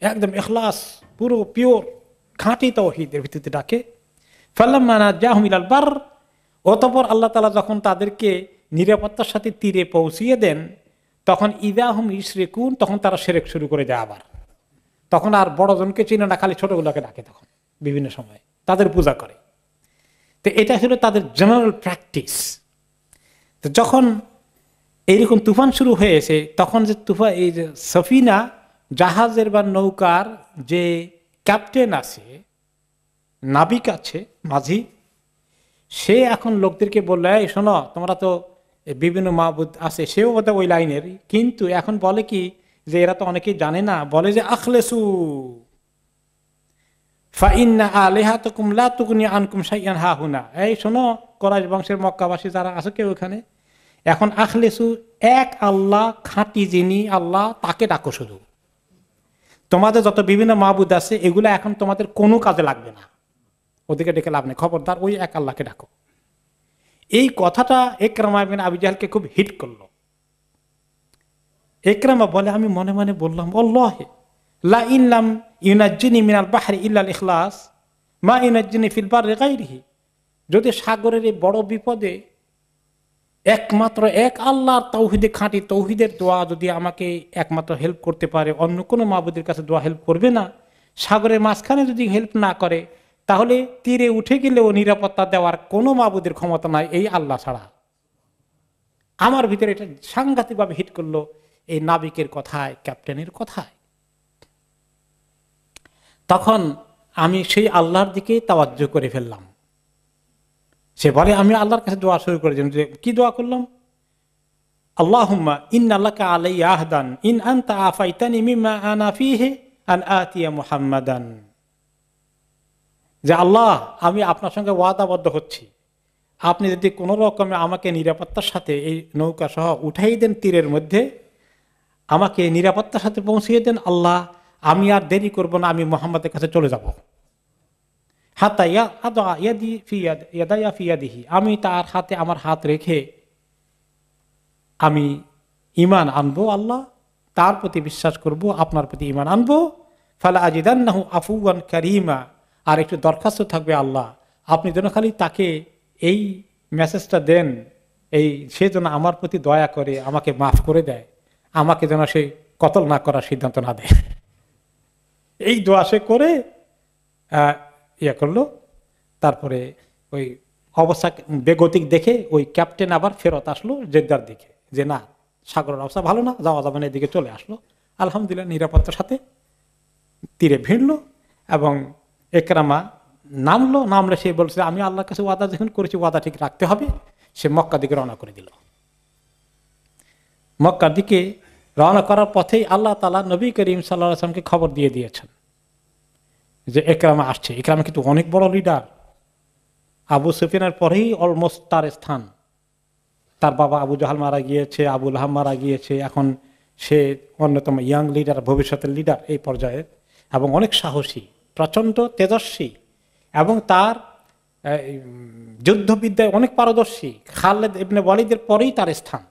Speaker 1: একদম ইখলাস, পুরো পিওর খাঁটি তাওহীদের ভিত্তিতে ডাকে। ফালাম্মা নাজ্জাহুম ইলাল বার, অতঃপর আল্লাহ তাআলা যখন তাদেরকে নিরাপত্তার সাথে তীরে পৌঁছিয়ে দেন, তখন ইযা হুম ইশরিকুন, তখন তারা শিরক শুরু করে দেয় আবার। তখন আর বড় জনকে চিনে না, খালি ছোটগুলোকে ডাকে। তখন বিভিন্ন সময় তাদের পূজা করে। তো এটা ছিল তাদের জেনারেল প্র্যাকটিস। তো যখন এইরকম তুফান শুরু হয়েছে, তখন যে তুফান, এই যে সফিনা, জাহাজের বা নৌকার যে ক্যাপ্টেন আছে, নাবিক আছে, মাঝি, সে এখন লোকদেরকে বলল, এই শোনো, তোমরা তো বিভিন্ন মাবুদ আছে, সেও বোধহয় ওই লাইনের, কিন্তু এখন বলে কি যে এরা তো অনেকেই জানে না, বলে যে আখলেসু ফাইন্না আলিহাতুকুম লা তুগনি আনকুম শাইআন হাহুনা। এই শোনো, কোরাইশ বংশের মক্কাবাসী যারা আছে কেউ ওখানে, এখন আখলেসু, এক আল্লাহ, খাঁটি যিনি আল্লাহ, তাকে ডাকো শুধু। তোমাদের যত বিভিন্ন মাবুদ আছে এগুলো এখন তোমাদের কোনো কাজে লাগবে না, ওদিকে ডেকে লাভ নেই, খবরদার ওই এক আল্লাহকে ডাকো। এই কথাটা ইকরামা ইবনে আবি জাহলকে খুব হিট করলো। ইকরামা বলে, আমি মনে মনে বললাম, আল্লাহে লা ইন লাম ইউনাজ্জিনি মিনাল বাহরি ইল্লাল ইখলাস মা ইউনাজ্জিনি ফিল বাররি গায়রিহি। যদি সাগরের এই বড় বিপদে একমাত্র এক আল্লাহর তাওহীদে, খাঁটি তাওহীদের দোয়া যদি আমাকে একমাত্র হেল্প করতে পারে, অন্য কোনো মাবুদের কাছে দোয়া হেল্প করবে না। সাগরের মাঝখানে যদি হেল্প না করে, তাহলে তীরে উঠে গেলেও নিরাপত্তা দেওয়ার কোনো মাবুদের ক্ষমতা নাই এই আল্লাহ ছাড়া। আমার ভিতরে এটা সাংঘাতিকভাবে হিট করলো, এই নাবিকের কথায়, ক্যাপ্টেনের কথায়। তখন আমি সেই আল্লাহর দিকে তাওয়াজ্জু করে ফেললাম। সে বলে, আমি আল্লাহর কাছে দোয়া শুরু করে দিলাম। কি দোয়া করলাম? আল্লাহুম্মা ইন্না লাকা আলাইয়া আহদান ইন আনতা আফাইতানি মিম্মা আনা ফীহি আন আতিয়া মুহাম্মাদান। যে আল্লাহ, আমি আপনার সঙ্গে ওয়াদাবদ্ধ হচ্ছি, আপনি যদি কোনো রকমে আমাকে নিরাপত্তার সাথে এই নৌকা সহ উঠাই দেন তীরের মধ্যে, আমাকে নিরাপত্তার সাথে পৌঁছিয়ে দেন আল্লাহ, আমি আর দেরি করব না, আমি মুহাম্মাদের কাছে চলে যাব। হাত্তা আদা ইয়াদি ফি ইয়াদায়া ফি ইয়াদিহি, আমি তার হাতে আমার হাত রেখে আমি ঈমান আনবো, আল্লাহ তার প্রতি বিশ্বাস করব, আপনার প্রতি ঈমান আনবো। ফালা আজিদান্নাহু আফুওয়ান কারীমা, আর একটু দরখাস্ত থাকবে, আল্লাহ আপনি যেন খালি তাকে এই মেসেজটা দেন, এই সে যেন আমার প্রতি দয়া করে আমাকে মাফ করে দেয়, আমাকে যেন সে কতল না করার সিদ্ধান্ত না দেয়। এই দোয়া সে করে ইয়ে করলো। তারপরে ওই অবস্থা বেগতিক দেখে ওই ক্যাপ্টেন আবার ফেরত আসলো জেদ্দার দিকে, যে না, সাগরের অবস্থা ভালো না, যাওয়া যাবে না, এদিকে চলে আসলো। আলহামদুলিল্লাহ নিরাপত্তার সাথে তীরে ভিড়লো এবং ইকরামা নামলে সে বলছে, আমি আল্লাহর কাছে ওয়াদা যখন করেছি, ওয়াদা ঠিক রাখতে হবে। সে মক্কার দিকে রওনা করে দিল। মক্কার দিকে রওনা করার পথেই আল্লাহ তাআলা নবী করিম সাল্লাল্লাহু আলাইহি ওয়াসাল্লামকে খবর দিয়ে দিয়েছেন যে ইকরামা আসছে। ইকরামা কিন্তু অনেক বড় লিডার, আবু সুফিয়ানের পরেই অলমোস্ট তার স্থান। তার বাবা আবু জাহাল মারা গিয়েছে, আবু লাহাব মারা গিয়েছে, এখন সে অন্যতম ইয়াং লিডার, ভবিষ্যতের লিডার এই পর্যায়ে, এবং অনেক সাহসী, প্রচন্ড তেজস্বী, এবং তার যুদ্ধবিদ্যায় অনেক পারদর্শী, খালেদ ইবনে ওয়ালিদের পরেই তার স্থান।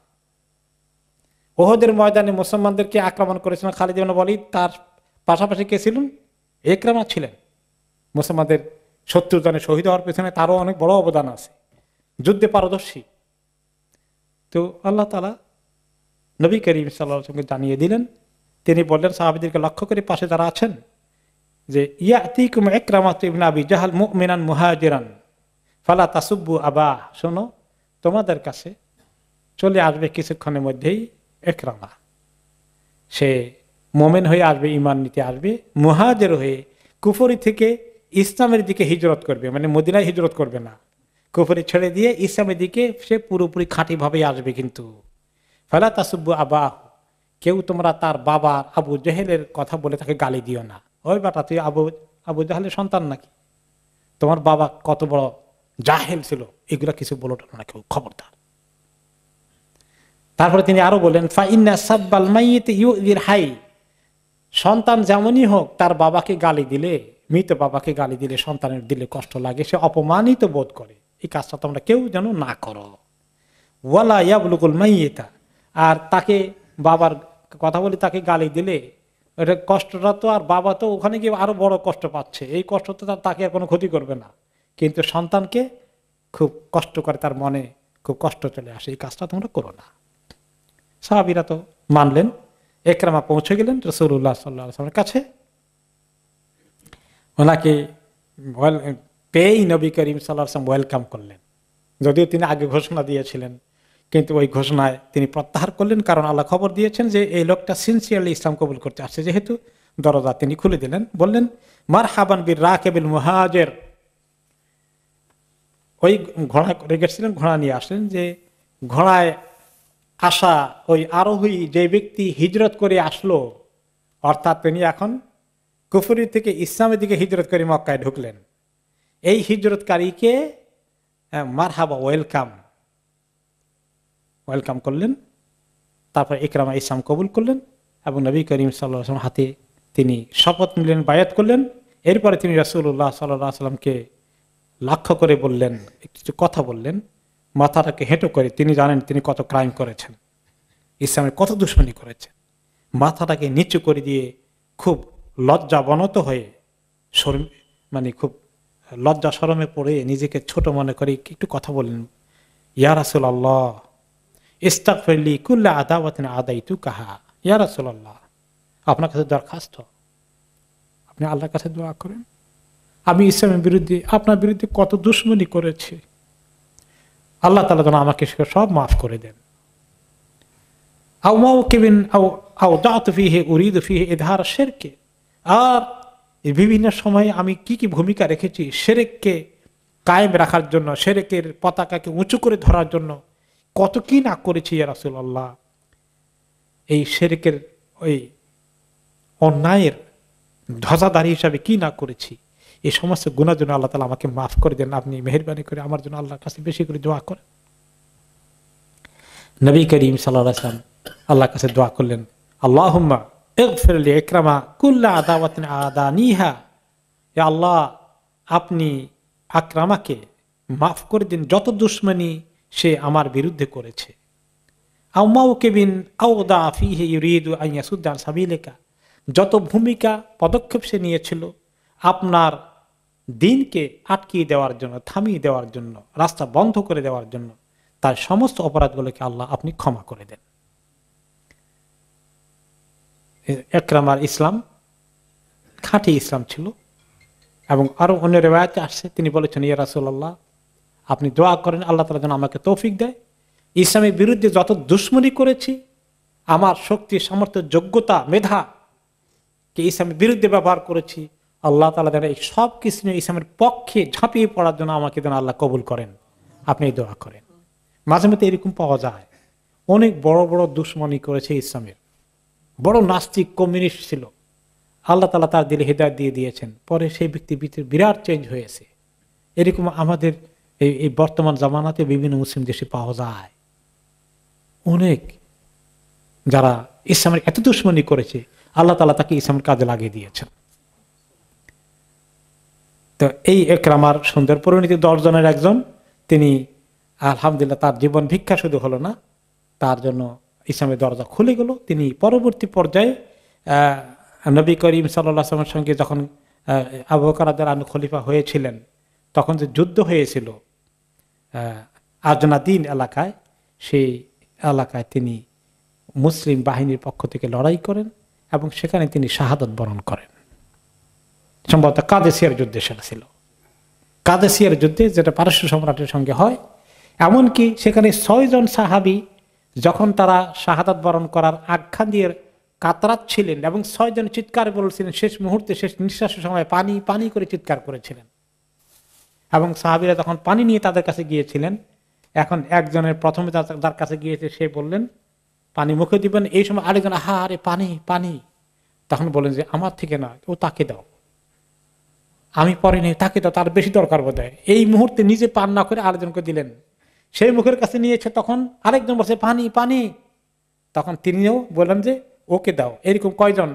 Speaker 1: ওহদের ময়দানে মুসলমানদেরকে আক্রমণ করেছিলেন খালিদ ইবনে ওয়ালিদ, তার পাশাপাশি কে ছিলেন? ইকরামা ছিলেন। মুসলমানদের 70 জনের শহীদ হওয়ার পেছনে তারও অনেক বড় অবদান আছে, যুদ্ধে পারদর্শী। তো আল্লাহ তাআলা নবী করিম সাল্লাল্লাহু আলাইহি ওয়াসাল্লামকে জানিয়ে দিলেন, তিনি বললেন সাহাবীদেরকে লক্ষ্য করে পাশে যারা আছেন যে ইয়াতিকুম ইকরামা ইবনে আবি জাহল মুমিনান মুহাজিরান ফালা তাসুব্বু আবা, শোনো তোমাদের কাছে চলে আসবে কিছুক্ষণের মধ্যেই ইকরামা, সে মুমিন হয়ে আসবে, ঈমান নিতে আসবে, মুহাজির হয়ে কুফরি থেকে ইসলামের দিকে হিজরত করবে, মানে মদিনায় হিজরত করবে না, কুফরি ছেড়ে দিয়ে ইসলামের দিকে সে পুরোপুরি খাঁটি ভাবে আসবে। কিন্তু ফালা তাসুব্বু আবা, কেউ তোমরা তার বাবার আবু জেহেলের কথা বলে তাকে গালি দিও না। ওই বেটা তুই আবু জাহেলের সন্তান নাকি? তোমার বাবা কত বড় জাহেল ছিল, এগুলা কিছু বলো না কেউ, খবরদার। তারপরে তিনি আরো বলেন ফাইন্না সাব্বাল মাইয়িতি ইউযিল হাই, সন্তান যেমনই হোক তার বাবাকে গালি দিলে, মৃত বাবাকে গালি দিলে সন্তানের দিলে কষ্ট লাগে, সে অপমানিত বোধ করে। এই কাজটা তোমরা কেউ যেন না করো। ওয়ালা ইয়াবলুগুল মাইয়িতা, আর তাকে বাবার কথা বলে তাকে গালি দিলে এটা কষ্টটা তো, আর বাবা তো ওখানে গিয়ে আরো বড় কষ্ট পাচ্ছে, এই কষ্ট তো তাকে আর কোনো ক্ষতি করবে না, কিন্তু সন্তানকে খুব কষ্ট করে, তার মনে খুব কষ্ট চলে আসে, এই কাজটা তোমরা করো না। সাহাবীরা তো মানলেন। ইকরামা পৌঁছে গেলেন রাসূলুল্লাহ সাল্লাল্লাহু আলাইহি ওয়াসাল্লামের কাছে, ওনাকে পেয়েই নবী করিম সাল্লাল্লাহু আলাইহি ওয়াসাল্লাম ওয়েলকাম করলেন। যদিও তিনি আগে ঘোষণা দিয়েছিলেন, কিন্তু ওই ঘোষণায় তিনি প্রত্যাহার করলেন, কারণ আল্লাহ খবর দিয়েছেন যে এই লোকটা সিনসিয়ারলি ইসলাম কবুল করতে আসছে। যেহেতু দরজা তিনি খুলে দিলেন, বললেন মারহাবান বির রাকিবিল মুহাজির। ওই ঘোড়া করে গেছিলেন, ঘোড়া নিয়ে আসলেন, যে ঘোড়ায় আসা ওই আরোহী যে ব্যক্তি হিজরত করে আসলো, অর্থাৎ তিনি এখন কুফরি থেকে ইসলামের দিকে হিজরত করে মক্কায় ঢুকলেন, এই হিজরতকারীকে মারহাবা ওয়েলকাম করলেন। তারপর ইকরামা ইসলাম কবুল করলেন এবং নবী করিম সাল্লাল্লাহু আলাইহি ওয়াসাল্লাম হাতে তিনি শপথ নিলেন, বায়াত করলেন। এরপরে তিনি রাসূলুল্লাহ সাল্লাল্লাহু আলাইহি ওয়াসাল্লামকে লক্ষ্য করে বললেন, কিছু কথা বললেন, মাথাটাকে হেঁটো করে। তিনি জানেন তিনি কত ক্রাইম করেছেন, ইসলামের কত দুশমনী করেছেন। মাথাটাকে নিচু করে দিয়ে খুব লজ্জাবনত হয়ে, মানে খুব লজ্জা শরমে পড়ে নিজেকে ছোট মনে করে একটু কথা বললেন, ইয়া রাসূলুল্লাহ ইস্তাগফিরলি কুল্লা আদাওয়াতিন আদাইতুকাহা, ইয়া রাসূলুল্লাহ আপনার কাছে দরখাস্ত, আপনি আল্লাহর কাছে দোয়া করেন, আমি ইসলামের বিরুদ্ধে, আপনার বিরুদ্ধে কত দুশমনী করেছি, আল্লাহ তাআলা যেন আমাকে সব মাফ করে দেন। আও মাওকিবিন আও দাতু ফিহি উরিদু ফিহি ইযহার শিরকি, আর বিভিন্ন সময়ে আমি কি কি ভূমিকা রেখেছি শিরককে কায়েম রাখার জন্য, শিরকের পতাকাকে উঁচু করে ধরার জন্য কত কি না করেছি ইয়া রাসূলুল্লাহ। এই শিরকের ওই অন্যায়ের ধ্বজাধারী হিসাবে কি না করেছি, এই সমস্ত গুনার জন্য আল্লাহ তাআলা আমাকে মাফ করে দেন, আপনি মেহেরবানি করে আমার জন্য আল্লাহর কাছে বেশি করে দোয়া করেন। নবী করিম সাল্লাল্লাহু আলাইহি ওয়াসাল্লাম আল্লাহর কাছে দোয়া করলেন, আল্লাহুম্মা ইগফির লি ইকরামা কুল্লা আদাওয়াতিন আদানিহা, ইয়া আল্লাহ আপনি আকরামাকে মাফ করে দিন যত দুশমনী সে আমার বিরুদ্ধে করেছে। আও মাওকিবিন আও দা ফিহি ইউরিদু আন ইয়াসুদ্দা আন সাবিলিকা, যত ভূমিকা পদক্ষেপ সে নিয়েছিল আপনার দিনকে আটকিয়ে দেওয়ার জন্য, থামিয়ে দেওয়ার জন্য, রাস্তা বন্ধ করে দেওয়ার জন্য, তার সমস্ত অপরাধগুলোকে আল্লাহ আপনি ক্ষমা করে দেন। ইকরামার ইসলাম খাঁটি ইসলাম ছিল। এবং আরো অন্য রিওয়ায়াতে আসছে, তিনি বলেছেন ইয়া রাসূলুল্লাহ আপনি দোয়া করেন আল্লাহ তাআলা যেন আমাকে তৌফিক দেয়, ইসলামের বিরুদ্ধে যত দুশমনী করেছি, আমার শক্তি, সামর্থ্য, যোগ্যতা, মেধা কে ইসলামের বিরুদ্ধে ব্যবহার করেছি, আল্লাহ তাআলা যেন এই সব কিছু নিয়ে ইসলামের পক্ষে ঝাঁপিয়ে পড়ার জন্য আমাকে যেন আল্লাহ কবুল করেন। আপনি এই দোয়া করেন। মাঝে মধ্যে এরকম পাওয়া যায়, অনেক বড় বড় দুশমনী করেছে ইসলামের, বড় নাস্তিক কমিউনিস্ট ছিল, আল্লাহ তাআলা তার দিলে হিদায়াত দিয়ে দিয়েছেন, পরে সেই ব্যক্তির ভিতরে বিরাট চেঞ্জ হয়েছে। এরকম আমাদের এই বর্তমান জামানাতে বিভিন্ন মুসলিম দেশে পাওয়া যায়। অনেক যারা ইসলামের এত দুশমনী করেছে, আল্লাহ তাআলা তাকে ইসলামের কাজে লাগিয়ে দিয়েছেন। তো এই ইকরামার সুন্দর পরিণতি 10 জনের একজন, তিনি আলহামদুলিল্লাহ তার জীবন ভিক্ষা শুধু হলো না, তার জন্য ইসলামের দরজা খুলে গেল। তিনি পরবর্তী পর্যায়ে নবী করিম সাল্লাল্লাহু আলাইহি ওয়াসাল্লামের সঙ্গে যখন আবু বকর রাদিয়াল্লাহু আনহু খলিফা হয়েছিলেন, তখন যে যুদ্ধ হয়েছিল আজনাদিন এলাকায়, সেই এলাকায় তিনি মুসলিম বাহিনীর পক্ষ থেকে লড়াই করেন এবং সেখানে তিনি শাহাদাত বরণ করেন। সম্ভবত কাদেসিয়ার যুদ্ধে সেটা ছিল, কাদেসিয়ার যুদ্ধে, যেটা পারস্য সম্রাটের সঙ্গে হয়। এমনকি সেখানে 6 জন সাহাবী যখন তারা শাহাদাত বরণ করার আখ্যা দিয়ে কাতরাচ্ছিলেন এবং 6 জন চিৎকার বলছিলেন, শেষ মুহূর্তে শেষ নিঃশ্বাসের সময় পানি পানি করে চিৎকার করেছিলেন। এবং সাহাবীরা তখন পানি নিয়ে তাদের কাছে গিয়েছিলেন। এখন একজনের প্রথমে তার কাছে গিয়েছে, সে বললেন পানি মুখে দিবেন, এই সময় আরেকজন আহা আরে পানি পানি, তখন বলেন যে আমার থেকে না, ও তাকে দাও, আমি পরে নেই, তাকে দাও, তার বেশি দরকার বোধ হয়। এই মুহূর্তে নিজে পান না করে আরেকজনকে দিলেন, সেই মুখের কাছে নিয়েছে, তখন আরেকজন বলছে পানি পানি, তখন তিনিও বললেন যে ওকে দাও। এরকম কয়জন?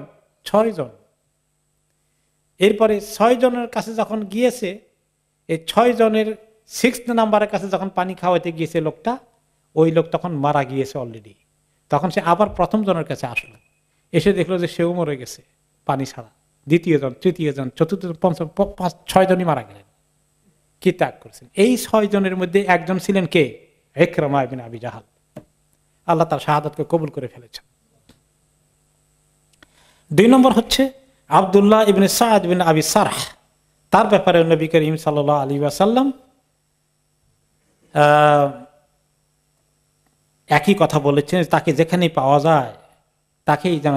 Speaker 1: 6 জন। এরপরে 6 জনের কাছে যখন গিয়েছে, এই 6 জনের 6 নাম্বারের কাছে যখন পানি খাওয়াইতে গিয়েছে লোকটা, ওই লোক তখন মারা গিয়েছে অলরেডি। তখন সে আবার প্রথম জনের কাছে আসলো, এসে দেখলো যে সেও মরে গেছে পানি ছাড়া। দ্বিতীয় জন, তৃতীয় জন, চতুর্থ জন, পঞ্চম, 6 জনই মারা গেলেন। কি ত্যাগ করেছেন? এই 6 জনের মধ্যে একজন ছিলেন কে? ইকরামা ইবনে আবি জাহাল। আল্লাহ তার শাহাদাতকে কবুল করে ফেলেছেন। 2 নম্বর হচ্ছে আব্দুল্লাহ ইবনে সাদ বিন আবি সারহ। তার ব্যাপারে নবী করিম সাল্লাল্লাহু আলাইহি ওয়াসাল্লাম একই কথা বলেছেন, তাকে যেখানেই পাওয়া যায় তাকেই যেন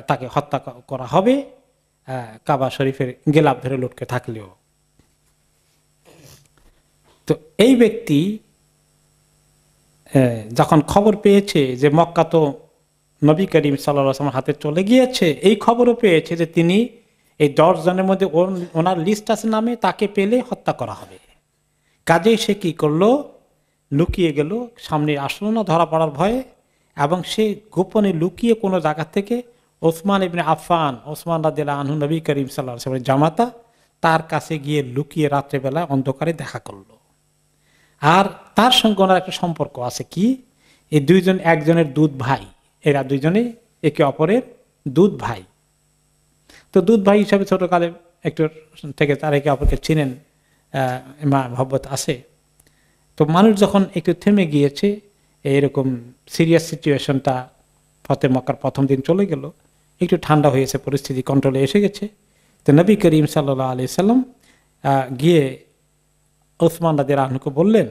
Speaker 1: তাকে হত্যা করা হবে, কাবা শরীফের গেলাপ ধরে লটকে থাকলেও। তো এই ব্যক্তি যখন খবর পেয়েছে যে মক্কা তো নবী করিম সাল্লাল্লাহু আলাইহি ওয়াসাল্লামের হাতে চলে গিয়েছে, এই খবরও পেয়েছে যে তিনি এই 10 জনের মধ্যে ওনার লিস্ট আছে নামে, তাকে পেলে হত্যা করা হবে। কাজেই সে কি করলো? লুকিয়ে গেল, সামনে আসলো না ধরা পড়ার ভয়ে, এবং সে গোপনে লুকিয়ে কোনো জায়গা থেকে ওসমান ইবনে আফফান, ওসমান রাদিয়াল্লাহু আনহু নবী করিম সাল্লাল্লাহু আলাইহি ওয়াসাল্লামের জামাতা, তার কাছে গিয়ে লুকিয়ে রাত্রেবেলা অন্ধকারে দেখা করলো। আর তার সঙ্গে ওনার একটা সম্পর্ক আছে। কি? এই 2 জন একজনের দুধ ভাই, এরা 2 জনে একে অপরের দুধ ভাই। তো দুধ ভাই হিসাবে ছোটকালে একটু থেকে তার একে অপরকে চিনেন, মহব্বত আছে। তো মানুষ যখন একটু থেমে গিয়েছে, এইরকম সিরিয়াস সিচুয়েশনটা ফতে মক্কার প্রথম দিন চলে গেল, একটু ঠান্ডা হয়েছে, পরিস্থিতি কন্ট্রোলে এসে গেছে। তো নবী করিম সাল্লাল্লাহু আলাইহি সাল্লাম গিয়ে ওসমান রাদিয়াল্লাহু আনহুকে বললেন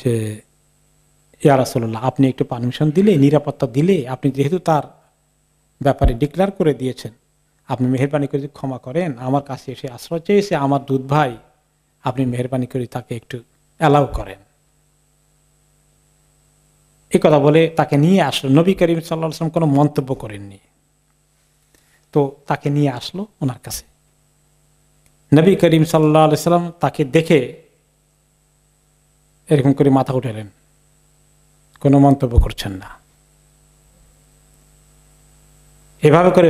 Speaker 1: যে ইয়া রাসূলুল্লাহ, আপনি একটু পারমিশন দিলে, নিরাপত্তা দিলে, আপনি যেহেতু তার ব্যাপারে ডিক্লেয়ার করে দিয়েছেন, আপনি মেহেরবানি করে ক্ষমা করেন, আমার কাছে এসে আশ্রয় চেয়েছে আমার দুধ ভাই, আপনি মেহেরবানি করে তাকে একটু অ্যালাউ করেন। এই কথা বলে তাকে নিয়ে আসলো। নবী করিম সাল্লাল্লাহু আলাইহি ওয়াসাল্লাম কোনো মন্তব্য করেননি। তো তাকে নিয়ে আসলো ওনার কাছে। নবী করিম সাল্লাল্লাহু আলাইহি ওয়াসাল্লাম তাকে দেখে এরকম করে মাথা উঠালেন, কোনো মন্তব্য করছেন না। এভাবে করে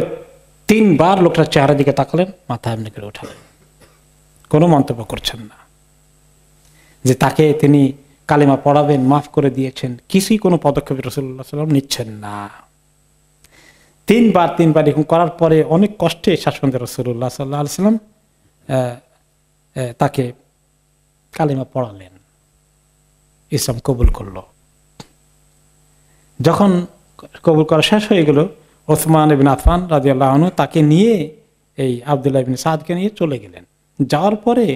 Speaker 1: 3 বার লোকটার চেহারা দিকে তাকালেন, মাথা এমনি করে উঠালেন, কোনো মন্তব্য করছেন না। যে তাকে তিনি কালেমা পড়াবেন, মাফ করে দিয়েছেন, কিছুই কোনো পদক্ষেপ রাসূলুল্লাহ সাল্লাল্লাহু আলাইহি ওয়াসাল্লাম নিচ্ছেন না। 3 বার এরকম করার পরে অনেক কষ্টে শাসনদের রাসূলুল্লাহ সাল্লাল্লাহু আলাইহি ওয়াসাল্লাম তাকে কালেমা পড়ালেন, ইসলাম কবুল করলো। যখন কবুল করা শেষ হয়ে গেল, ওসমান ইবনে আফফান রাদিয়াল্লাহু আনহু তাকে নিয়ে এই আব্দুল্লাহ ইবনে সাদকে নিয়ে চলে গেলেন। যাওয়ার পরে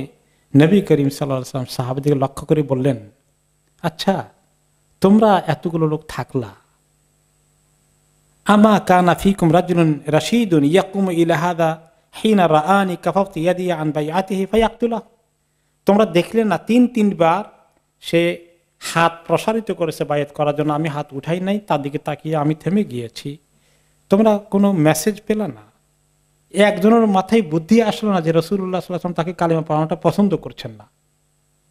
Speaker 1: নবী করিম সাল্লাল্লাহু আলাইহি ওয়াসাল্লাম সাহাবাদেরকে লক্ষ্য করে বললেন, আচ্ছা তোমরা এতগুলো লোক থাকলা, আমা কানা ফীকুম রাজুলুন রাশীদুন ইয়াকুমু ইলা হাযা হিনা রাআনি কাফাফতু ইয়াদি আন বাইআতিহি ফায়াকতুলা। তোমরা দেখলে না 3 বার সে হাত প্রসারিত করেছে বায়াত করার জন্য, আমি হাত উঠাই নাই, তার দিকে তাকিয়ে আমি থেমে গিয়েছি। তোমরা কোনো মেসেজ পেলে না? একজনের মাথায় বুদ্ধি আসলো না যে রাসূলুল্লাহ সাল্লাল্লাহু আলাইহি ওয়াসাল্লাম তাকে কালিমা পড়ানোটা পছন্দ করছেন না?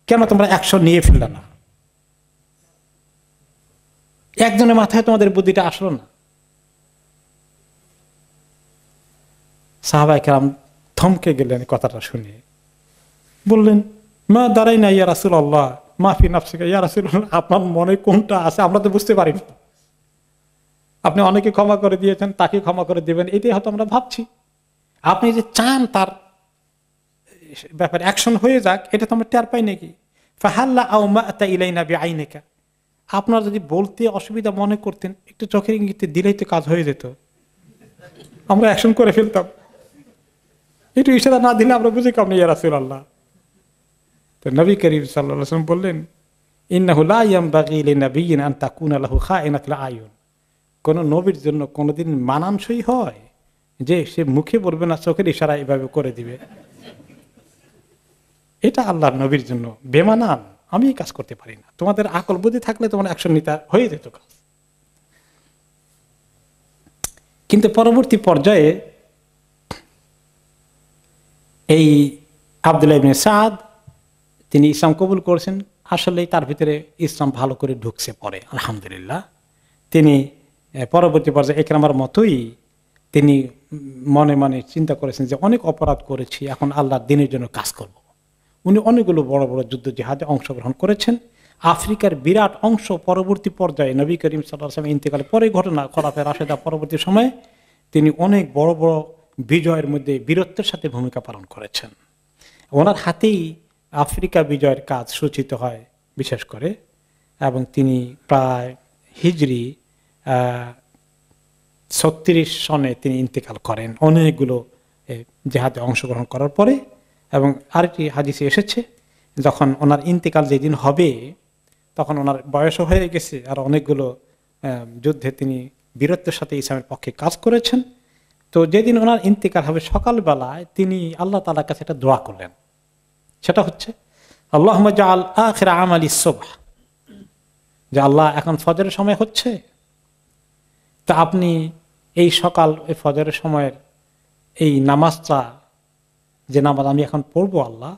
Speaker 1: কেন তোমরা অ্যাকশন নিয়ে ফেললে না? একজনের মাথায় তোমাদের বুদ্ধিটা আসলো না? সাহাবায়ে কেরাম থমকে গেলেন কথাটা শুনে, বললেন মা দাঁড়াই না ইয়া রাসূলুল্লাহ, মাফি নাফসিকা ইয়া রাসূলুল্লাহ, আপনার মনে কোনটা আছে আমরা তো বুঝতে পারি না। আপনি অনেকে ক্ষমা করে দিয়েছেন, তাকে ক্ষমা করে দিবেন, এটাই হয়তো আমরা ভাবছি। আপনি যে চান তার ব্যাপারে অ্যাকশন হয়ে যাক, এটা তো আমরা টের পাই নাকি। ফাহাল্লা আও মা'তা ইলাইনা বিআইনিকা, আপনারা যদি বলতে অসুবিধা মনে করতেন, একটু চোখের ইঙ্গিতে দিলেই তো কাজ হয়ে যেত, আমরা অ্যাকশন করে ফেলতাম। একটু ইশারা না দিলে আমরা বুঝি কেমন ইয়া রাসূলুল্লাহ। তো নবী করিম সাল্লাল্লাহু আলাইহি ওয়াসাল্লাম বললেন, ইন্নাহু লা ইয়ানবাগি লিনাবিয়্যিন আন তাকুনা লাহু খায়িনাতুল আয়ুন, কোন নবীর জন্য কোনদিন মানানসই হয় যে সে মুখে বলবে না, চোখের ইশারা এভাবে করে দিবে? এটা আল্লাহর নবীর জন্য বেমানান। আমি এই কাজ করতে পারি না। তোমাদের আকল বুদ্ধি থাকলে তোমার অ্যাকশন নিতে হয়ে যেত কাজ। কিন্তু পরবর্তী পর্যায়ে এই আব্দুল্লাহ ইবনে সাদ তিনি ইসলাম কবুল করেছেন। আসলেই তার ভিতরে ইসলাম ভালো করে ঢুকছে পরে, আলহামদুলিল্লাহ। তিনি পরবর্তী পর্যায়ে ইকরামার মতোই তিনি মনে মনে চিন্তা করেছেন যে অনেক অপরাধ করেছি, এখন আল্লাহর দ্বীনের জন্য কাজ করব। উনি অনেকগুলো বড় বড় যুদ্ধ জিহাদে অংশগ্রহণ করেছেন। আফ্রিকার বিরাট অংশ পরবর্তী পর্যায়ে নবী করিম সাল্লাল্লাহু আলাইহি ওয়াসাল্লাম ইন্তেকালের পরে ঘটনা, খোলাফায়ে রাশেদা পরবর্তী সময়ে তিনি অনেক বড় বড় বিজয়ের মধ্যে বীরত্বের সাথে ভূমিকা পালন করেছেন। ওনার হাতেই আফ্রিকা বিজয়ের কাজ সূচিত হয় বিশেষ করে, এবং তিনি প্রায় হিজরি 36 সনে তিনি ইন্তেকাল করেন অনেকগুলো জিহাদে অংশগ্রহণ করার পরে। এবং আরেকটি হাদিসে এসেছে, যখন ওনার ইন্তেকাল যেদিন হবে তখন ওনার বয়সও হয়ে গেছে, আর অনেকগুলো যুদ্ধে তিনি বীরত্বের সাথে ইসলামের পক্ষে কাজ করেছেন। তো যেদিন ওনার ইন্তেকাল হবে সকালবেলায় তিনি আল্লাহ তাআলার কাছে একটা দোয়া করলেন, সেটা হচ্ছে আল্লাহুম্মা জাআল আখিরা আমালি সুবহ, যে আল্লাহ এখন ফজরের সময় হচ্ছে, তা আপনি এই সকাল এই ফজরের সময়ের এই নামাজটা, যে নামাজ আমি এখন পড়বো আল্লাহ,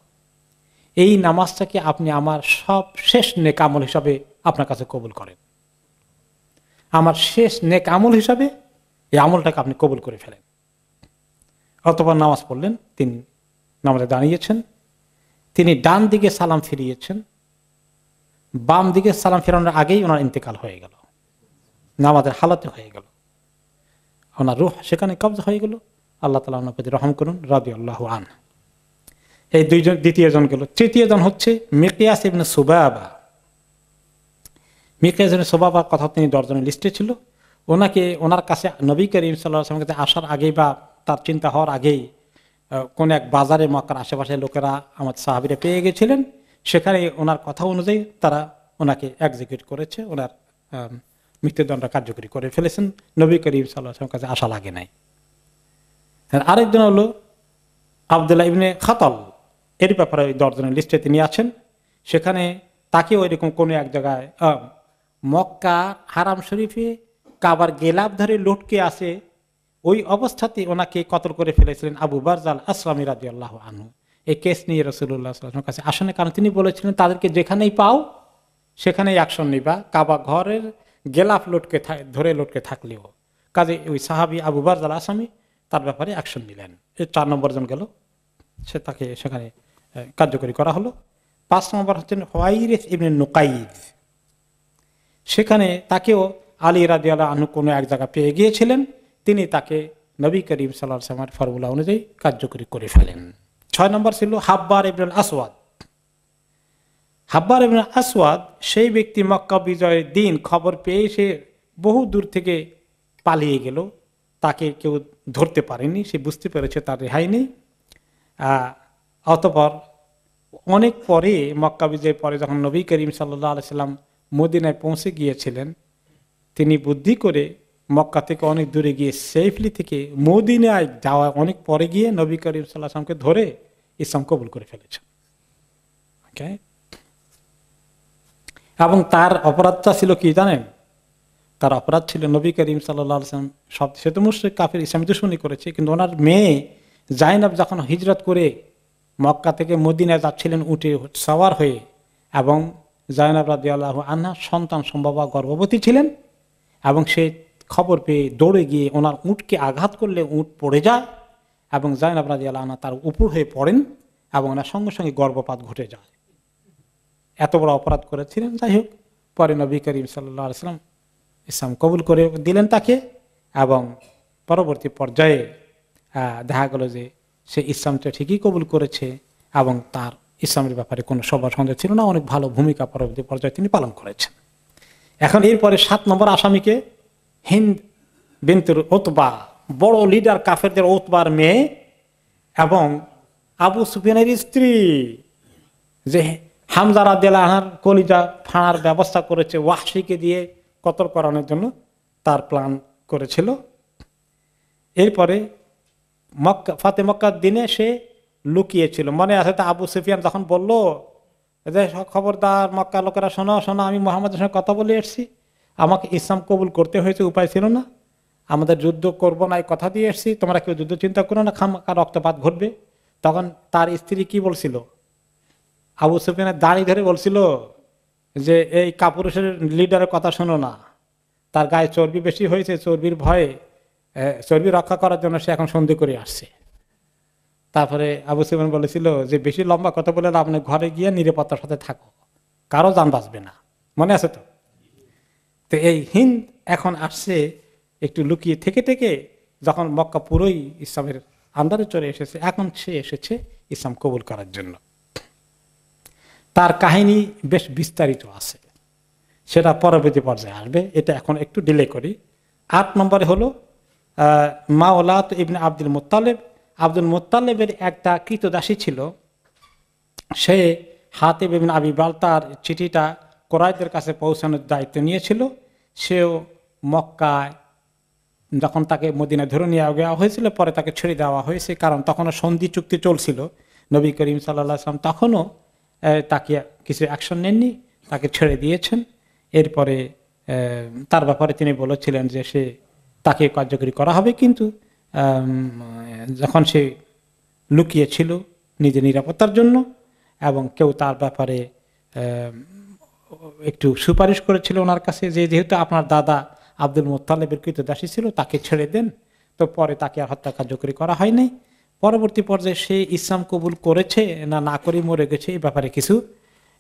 Speaker 1: এই নামাজটাকে আপনি আমার সব শেষ নেক আমল হিসাবে আপনার কাছে কবুল করেন। আমার শেষ নেক আমল হিসাবে এই আমলটাকে আপনি কবুল করে ফেলেন। অতঃপর নামাজ পড়লেন, তিনি নামাজে দাঁড়িয়েছেন, তিনি ডান দিকে সালাম ফিরিয়েছেন, বাম দিকে সালাম ফেরানোর আগেই ওনার ইন্তেকাল হয়ে গেল, নামাজের হালাতে হয়ে গেল, ওনার রূহ সেখানে কবজ হয়ে গেল। আল্লাহ তাআলা ওনার প্রতি রহম করুন, রাদিয়াল্লাহু আনহু। এই দুইজন, দ্বিতীয় জন গেল। তৃতীয় জন হচ্ছে মিকিয়াস ইবনে সুবাবা। মিকিয়াস ইবনে সুবাবার কথা তিনি 10 জনের লিস্টে ছিল। ওনাকে, ওনার কাছে নবী করিম সাল্লাল্লাহু আলাইহি ওয়াসাল্লামের কাছে আসার আগেই বা তার চিন্তা হওয়ার আগেই কোন এক বাজারে মক্কার আশেপাশে লোকেরা আমার সাহাবীরা পেয়ে গেছিলেন। সেখানে ওনার কথা অনুযায়ী তারা ওনাকে এক্সিকিউট করেছে, ওনার মৃত্যুদণ্ড কার্যকরী করে ফেলেছেন। নবী করিম সাল্লাল্লাহু আলাইহি ওয়াসাল্লামের কাছে আসা লাগে নাই। আরেকজন হলো আব্দুল্লাহ ইবনে খাতাল, এর ব্যাপারে ওই 10 জনের লিস্টে তিনি আছেন। সেখানে তাকে ওইরকম কোনো এক জায়গায় মক্কা হারাম শরীফে কাবার গেলাপ ধরে লটকে আসে, ওই অবস্থাতে ওনাকে কতল করে ফেলেছিলেন আবু বারজাল আসলামী রাদিয়াল্লাহু আনহু। এই কেস নিয়ে রাসূলুল্লাহ সাল্লাল্লাহু আলাইহি ওয়াসাল্লামের কাছে আসেন, কারণ তিনি বলেছিলেন তাদেরকে যেখানেই পাও সেখানেই অ্যাকশন নিবা, কাবা ঘরের গেলাপ ধরে লটকে থাকলেও। কাজে ওই সাহাবী আবু বারজাল আসলামী তার ব্যাপারে অ্যাকশন নিলেন। এই 4 নম্বর জন গেল, সে তাকে সেখানে কার্যকরী করা হলো। 5 নম্বর হচ্ছেন হুয়াইরিস ইবনে নুকাইদ। সেখানে তাকেও আলী রাদিয়াল্লাহু আনহু কোনো এক জায়গা পেয়ে গিয়েছিলেন, তিনি তাকে নবী করিম সাল্লাল্লাহু আলাইহি ওয়াসাল্লামের ফর্মুলা অনুযায়ী কার্যকরী করে ফেলেন। 6 নম্বর ছিল হাব্বার ইবনে আসওয়াদ। হাব্বার ইবনে আসওয়াদ সেই ব্যক্তি, মক্কা বিজয়ের দিন খবর পেয়ে সে বহু দূর থেকে পালিয়ে গেল, তাকে কেউ ধরতে পারেনি, সে বুঝতে পেরেছে তার রেহাই নেই। অতঃপর অনেক পরে, মক্কা বিজয়ের পরে যখন নবী করিম সাল্লাল্লাহু আলাইহি ওয়াসাল্লাম মদিনায় পৌঁছে গিয়েছিলেন, তিনি বুদ্ধি করে মক্কা থেকে অনেক দূরে গিয়ে সেফলি থেকে মদিনায় যাওয়া অনেক পরে গিয়ে নবী করিম সাল্লাল্লাহু আলাইহি ওয়াসাল্লামকে ধরে ইসলাম কবুল করে ফেলেছেন। ওকে, এবং তার অপরাধটা ছিল কি জানেন? তার অপরাধ ছিল নবী করিম সাল্লাল্লাহু আলাইহি ওয়াসাল্লাম সব, সে তো মুশরিক কাফির, ইসলামী দুশমনী করেছে, কিন্তু ওনার মেয়ে জাইনাব যখন হিজরত করে মক্কা থেকে মদিনায় যাচ্ছিলেন উটে সওয়ার হয়ে, এবং জাইনাব রাদিয়াল্লাহু আনহা সন্তান সম্ভব গর্ভবতী ছিলেন, এবং সে খবর পেয়ে দৌড়ে গিয়ে ওনার উটকে আঘাত করলে উট পড়ে যায়, এবং জাইনাব রাদিয়াল্লাহু আনহা তার উপর হয়ে পড়েন এবং ওনার সঙ্গে সঙ্গে গর্ভপাত ঘটে যায়। এত বড় অপরাধ করেছিলেন। যাই হোক, পরে নবী করিম সাল্লাল্লাহু আলাইহি ওয়াসাল্লাম ইসলাম কবুল করে দিলেন তাকে, এবং পরবর্তী পর্যায়ে দেখা গেল যে সে ইসলামটা ঠিকই কবুল করেছে এবং তার ইসলামের ব্যাপারে কোনো সবার সন্দেহ ছিল না, অনেক ভালো ভূমিকা পরবর্তী পর্যায়ে তিনি পালন করেছেন। এখন এরপরে 7 নম্বর আসামিকে হিন্দ বিনতুল উতবা, বড় লিডার কাফেরদের উতবার মেয়ে এবং আবু সুফিয়ানের স্ত্রী, যে হামজা রাদিয়াল্লাহু আনহুর কলিজা ফাঁড়ার ব্যবস্থা করেছে, ওয়াহশীকে দিয়ে কতল করানোর জন্য তার প্ল্যান করেছিল। এরপরে ফাতে মক্কার দিনে সে লুকিয়েছিল। মনে আছে তো, আবু সুফিয়ান যখন বলল যে খবরদার মক্কা লোকেরা, শোনো শোনো, আমি মুহাম্মাদের সঙ্গে কথা বলে এসেছি, আমাকে ইসলাম কবুল করতে হয়েছে, উপায় ছিল না, আমাদের যুদ্ধ করবো না, এই কথা দিয়ে এসেছি, তোমরা কেউ যুদ্ধ চিন্তা করো না, খামখা রক্তপাত ঘটবে। তখন তার স্ত্রী কি বলছিল? আবু সুফিয়ানের দাড়ি ধরে বলছিল যে এই কাপুরুষের লিডারের কথা শোনো না, তার গায়ে চর্বি বেশি হয়েছে, চর্বির ভয়ে, চর্বি রক্ষা করার জন্য সে এখন সন্ধি করে আসছে। তারপরে আবু সুফিয়ান বলেছিল যে বেশি লম্বা কথা বলে আপনি ঘরে গিয়ে নিরাপত্তার সাথে থাকো, কারো জান বাঁচবে না। মনে আছে তো? তো এই হিন্দ এখন আসছে একটু লুকিয়ে থেকে থেকে, যখন মক্কা পুরোই ইসলামের আন্ডারে চলে এসেছে, এখন সে এসেছে ইসলাম কবুল করার জন্য। তার কাহিনী বেশ বিস্তারিত আছে, সেটা পরবর্তী পর্যায়ে আসবে, এটা এখন একটু ডিলে করি। 8 নম্বরে হলো মাওলাত ইবনে আব্দুল মুত্তালিব। আব্দুল মুত্তালিবের একটা কৃতদাসী ছিল, সে হাতিব ইবনে আবি বালতার চিঠিটা কুরাইশদের কাছে পৌঁছানোর দায়িত্ব নিয়েছিল। সেও মক্কায় যখন তাকে মদিনায় ধরে নিয়ে যাওয়া হয়েছিল, পরে তাকে ছেড়ে দেওয়া হয়েছে, কারণ তখনও সন্ধি চুক্তি চলছিল। নবী করিম সাল্লাল্লাহু আলাইহি ওয়াসাল্লাম তখনও তাকে কিছু অ্যাকশন নেননি, তাকে ছেড়ে দিয়েছেন। এরপরে তার ব্যাপারে তিনি বলেছিলেন যে সে তাকে কার্যকরী করা হবে, কিন্তু যখন সে লুকিয়েছিল নিজের নিরাপত্তার জন্য, এবং কেউ তার ব্যাপারে একটু সুপারিশ করেছিল ওনার কাছে যে যেহেতু আপনার দাদা আব্দুল মুত্তালিবের কৃতদাসী ছিল, তাকে ছেড়ে দেন, তো পরে তাকে আর হত্যা কার্যকরী করা হয়নি। পরবর্তী পর্যায়ে সে ইসলাম কবুল করেছে না না করে মরে গেছে, এই ব্যাপারে কিছু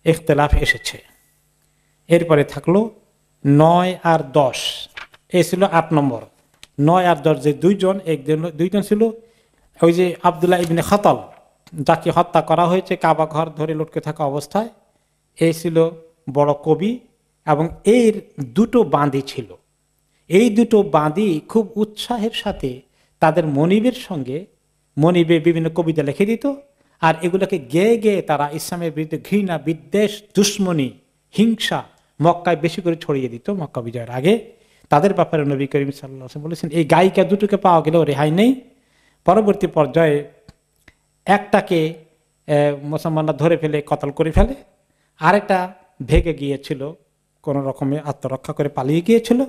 Speaker 1: ইখতিলাফ এসেছে। এরপরে থাকলো 9 আর 10, এই ছিল 8 নম্বর। 9 আর 10 যে দুইজন ছিল, ওই যে আব্দুল্লাহ ইবনে খাতাল, যাকে হত্যা করা হয়েছে কাবা ঘর ধরে লটকে থাকা অবস্থায়, এই ছিল বড় কবি, এবং এর 2টো বাঁধি ছিল। এই 2টো বাঁধি খুব উৎসাহের সাথে তাদের মনিবের সঙ্গে, মনিবে বিভিন্ন কবিতা লিখে দিত, আর এগুলোকে গেয়ে গেয়ে তারা ইসলামের বিরুদ্ধে ঘৃণা, বিদ্বেষ, দুশ্মনী, হিংসা মক্কায় বেশি করে ছড়িয়ে দিত। মক্কা বিজয়ের আগে তাদের ব্যাপারে নবী করিম সাল্লাল্লাহু আলাইহি ওয়াসাল্লাম বলেছেন এই গায়িকা দুটোকে পাওয়া গেলেও রেহাই নেই। পরবর্তী পর্যায়ে একটাকে মুসলমানরা ধরে ফেলে কতল করে ফেলে, আরেকটা ভেগে গিয়েছিল, কোনো রকমে আত্মরক্ষা করে পালিয়ে গিয়েছিল।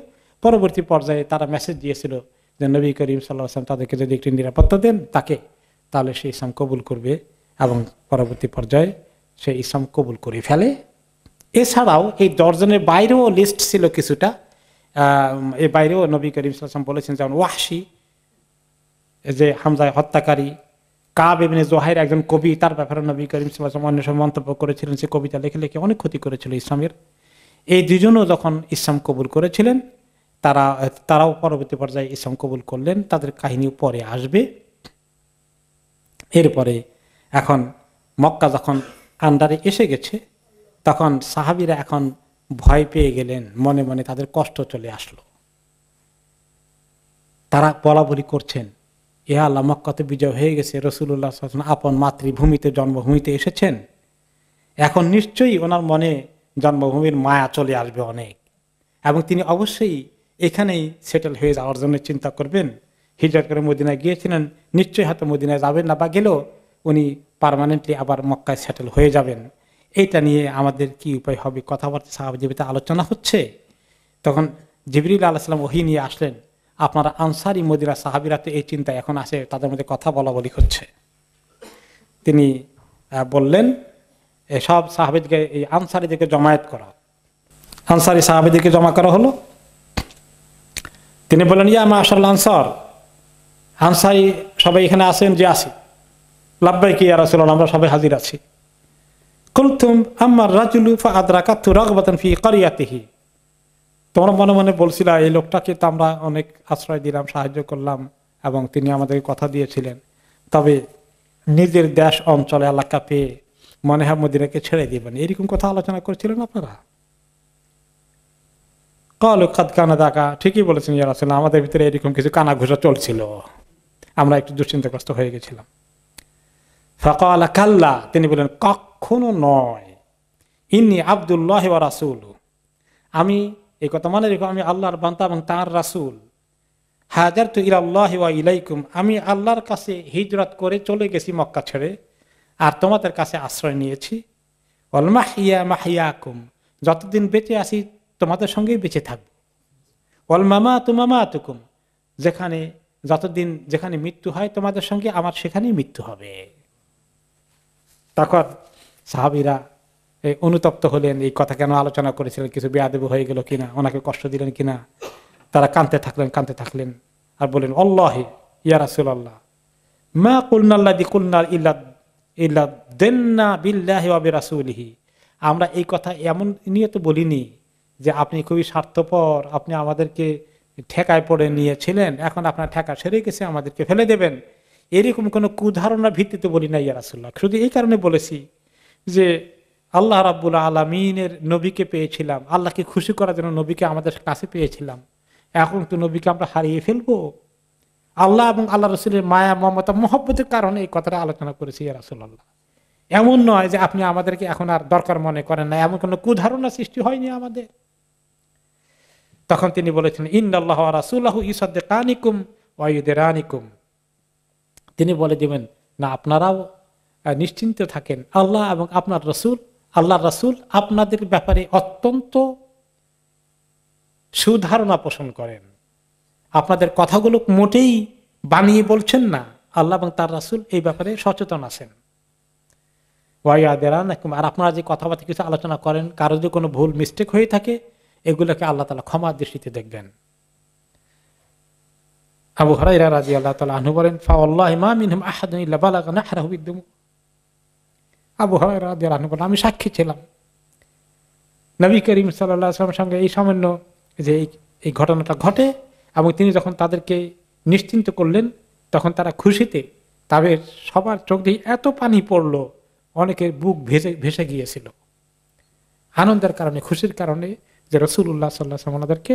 Speaker 1: পরবর্তী পর্যায়ে তারা মেসেজ দিয়েছিল যে নবী করিম সাল্লাল্লাহু আলাইহি ওয়াসাল্লাম তাদেরকে যদি একটি নিরাপত্তা দেন তাকে, তাহলে সে ইসলাম কবুল করবে, এবং পরবর্তী পর্যায়ে সে ইসলাম কবুল করে ফেলে। এছাড়াও এই 10 জনের বাইরেও লিস্ট ছিল কিছুটা, এর বাইরেও নবী করিম সাল্লাল্লাহু আলাইহি ওয়াসাল্লাম বলেছেন, যেমন ওয়াহশী যে হামজা হত্যাকারী, কাব ইবনে জোহাইর একজন কবি, তার ব্যাপারে নবী করিম সাল্লাল্লাহু আলাইহি ওয়াসাল্লাম অন্য সময় মন্তব্য করেছিলেন, সে কবিতা লিখে লিখে অনেক ক্ষতি করেছিল ইসলামের। এই দুজনও যখন ইসলাম কবুল করেছিলেন, তারাও পরবর্তী পর্যায়ে ইসলাম কবুল করলেন, তাদের কাহিনী পরে আসবে। এরপরে এখন মক্কা যখন আন্ডারে এসে গেছে, তখন সাহাবীরা এখন ভয় পেয়ে গেলেন, মনে মনে তাদের কষ্ট চলে আসলো। তারা বলাবলি করছেন, এ আল্লাহ, মক্কাতে বিজয় হয়ে গেছে, রাসূলুল্লাহ সাল্লাল্লাহু আলাইহি ওয়াসাল্লাম আপন মাতৃভূমিতে জন্মভূমিতে এসেছেন, এখন নিশ্চয়ই ওনার মনে জন্মভূমির মায়া চলে আসবে অনেক, এবং তিনি অবশ্যই এখানেই সেটেল হয়ে যাওয়ার জন্য চিন্তা করবেন। হিজরত করে মদিনায় গিয়েছিলেন, নিশ্চয়ই হয়তো মদিনায় যাবেন না, বা গেলেও উনি পার্মানেন্টলি আবার মক্কায় সেটেল হয়ে যাবেন। এইটা নিয়ে আমাদের কি উপায় হবে, কথাবার্তা সাহাবীদের আলোচনা হচ্ছে। তখন জিবরিল আলাইহিস সালাম ওহী নিয়ে আসলেন, আপনারা আনসারি মদিনা সাহাবীরা তো এই চিন্তায় এখন আসে, তাদের মধ্যে কথা বলা হচ্ছে। তিনি বললেন সব সাহাবীদেরকে, এই আনসারীদেরকে জমায়েত করা, আনসারি সাহাবীদেরকে জমা করা হলো। তিনি বললেন, ইয়া মাশাআল আনসার, আনসারী সবাই এখানে আছেন? যে আছি। লাব্বাইক ইয়া রাসূলুল্লাহ, আমরা সবাই হাজির আছি। কুলতুম আম্মার রাজুলু ফাআদরাকাতু রাগবাতান ফি ক্বরিয়াতিহি, তোমরা মনে মনে বলছিলা এই লোকটাকে তো আমরা অনেক আশ্রয় দিলাম, সাহায্য করলাম এবং তিনি আমাদেরকে কথা দিয়েছিলেন, তবে নিজের দেশ অঞ্চলে এলাকা পেয়ে মনে হয় মদিনাকে ছেড়ে দিবেন, এরকম কথা আলোচনা করছিলেন আপনারা? ক্বালু কাদ কানা যাকা, ঠিকই বলেছেন ইয়া রাসূলুল্লাহ, আমাদের ভিতরে এরকম কিছু কানাঘুষা চলছিল, আমরা একটু দুশ্চিন্তাগ্রস্ত হয়ে গেছিলাম। ফাকালা কাল্লা, তিনি বলেন কখনো নয়, ইন্নী আব্দুল্লাহ ওয়া রাসূলু, আমি এই কথা মনে রেখো, আমি আল্লাহর বান্দা এবং তাঁর রাসূল। হাজারতু ইলাল্লাহি ওয়া ইলাইকুম, আমি আল্লাহর কাছে হিজরত করে চলে গেছি মক্কা ছেড়ে, আর তোমাদের কাছে আশ্রয় নিয়েছি। ওয়াল মাহইয়া মাহইয়াকুম, যতদিন বেঁচে আছি তোমাদের সঙ্গেই বেঁচে থাকবো। ওয়াল মামাতু মামাতুকুম, যেখানে মৃত্যু হয় তোমাদের সঙ্গে আমার সেখানেই মৃত্যু হবে। তখন সাহাবীরা অনুতপ্ত হলেন, এই কথা কেন আলোচনা করেছিলেন, কিছু বেয়াদব হয়ে গেল কিনা, ওনাকে কষ্ট দিলেন কিনা। তারা কাঁদতে থাকলেন আর বলেন আল্লাহি ইয়া রাসূলুল্লাহ মা কুলনা আল্লাযী কুলনা ইল্লা দান্না বিল্লাহি ওয়া বিরাসূলিহি, আমরা এই কথা এমন নিয়ে তো বলিনি যে আপনি খুবই স্বার্থপর, আপনি আমাদেরকে ঠেকায় পড়ে নিয়েছিলেন, এখন আপনার ঠেকা সেরে গেছে, আমাদেরকে ফেলে দেবেন, এরকম কোনো কুধারণার ভিত্তিতে বলি না ইয়া রাসূলুল্লাহ। শুধু এই কারণে বলেছি যে আল্লাহ রাব্বুল আলামিনের নবীকে পেয়েছিলাম, আল্লাহকে খুশি করার জন্য নবীকে আমাদের কাছে পেয়েছিলাম, এখন তো নবীকে আমরা হারিয়ে ফেলবো। আল্লাহ এবং আল্লাহ রসুলের মায়া মমতা মহব্বতের কারণে এই কথাটা আলোচনা করেছি ইয়া রাসূলুল্লাহ। এমন নয় যে আপনি আমাদেরকে এখন আর দরকার মনে করেন না, এমন কোনো কুধারণা সৃষ্টি হয়নি আমাদের। তখন তিনি বলেছিলেন ইন্নাল্লাহা ওয়া রাসূলুহু ইউসাদ্দিকানিকুম ওয়া ইউদিরানিকুম, তিনি বলে দিবেন না আপনারাও নিশ্চিন্ত থাকেন, আল্লাহ এবং আপনার রসুল, আল্লাহর রসুল আপনাদের ব্যাপারে অত্যন্ত সুধারণা পোষণ করেন, আপনাদের কথাগুলো মোটেই বানিয়ে বলছেন না, আল্লাহ এবং তার রাসূল এই ব্যাপারে সচেতন আছেন। আর আপনারা যে কথাবার্তা কিছু আলোচনা করেন, কারো যদি কোনো ভুল মিস্টেক হয়ে থাকে, এগুলোকে আল্লাহ তাআলা ক্ষমার দৃষ্টিতে দেখবেন। আবু হুরায়রা রাদিয়াল্লাহু তাআলা আনহু বলেন ফাওয়াল্লাহি মা মিনহুম আহাদুন ইল্লা বালাগা নাহরাহু বিদ্দুম, আবু হুরায়রা রাদিয়াল্লাহু আনহু বলেন আমি সাক্ষী ছিলাম নবী করিম সাল্লাল্লাহু আলাইহি ওয়াসাল্লামের সঙ্গে এই সামান্য যে এই ঘটনাটা ঘটে, এবং তিনি যখন তাদেরকে নিশ্চিন্ত করলেন তখন তারা খুশিতে, তাদের সবার চোখ দিয়ে এত পানি পড়লো, অনেকের বুক ভেসে গিয়েছিল আনন্দের কারণে, খুশির কারণে যে রাসূলুল্লাহ সাল্লাল্লাহু আলাইহি ওয়াসাল্লাম ওনাদেরকে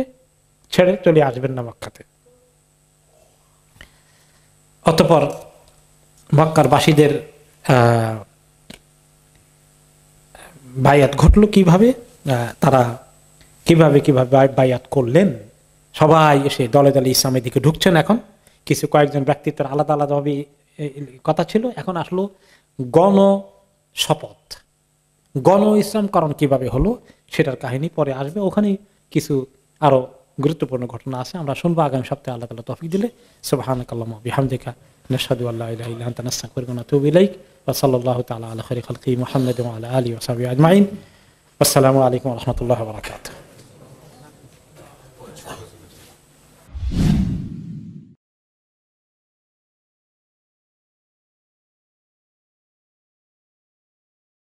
Speaker 1: ছেড়ে চলে আসবেন না মক্কাতে। অতঃপর মক্কার বাসীদের বায়াত ঘটলো কিভাবে, তারা কিভাবে বায়াত করলেন, সবাই এসে দলে দলে ইসলামের দিকে ঢুকছেন। এখন কয়েকজন ব্যক্তিত্বের আলাদা আলাদাভাবে কথা ছিল, এখন আসলো গণ শপথ, গণ ইসলামকরণ কিভাবে হলো সেটার কাহিনী পরে আসবে। ওখানে কিছু আরো গুরুত্বপূর্ণ ঘটনা আছে, আমরা শুনবো আগামী সপ্তাহে আল্লাহ তাআলা তৌফিক দিলে। সুবহানাকাল্লাহুম্মা ওয়া বিহামদিকা নাশহাদু আল্লা ইলাহা ইল্লা আনতা নাস্তাগফিরুকা ওয়া নাতুবু ইলাইক ওয়া সাল্লাল্লাহু তাআলা আলা খাইরি খালকি মুহাম্মাদিন ওয়া আলা আলিহি ওয়া সাহবিহি আজমাইন। আসসালামু আলাইকুম ওয়া রাহমাতুল্লাহি ওয়া বারাকাতুহু।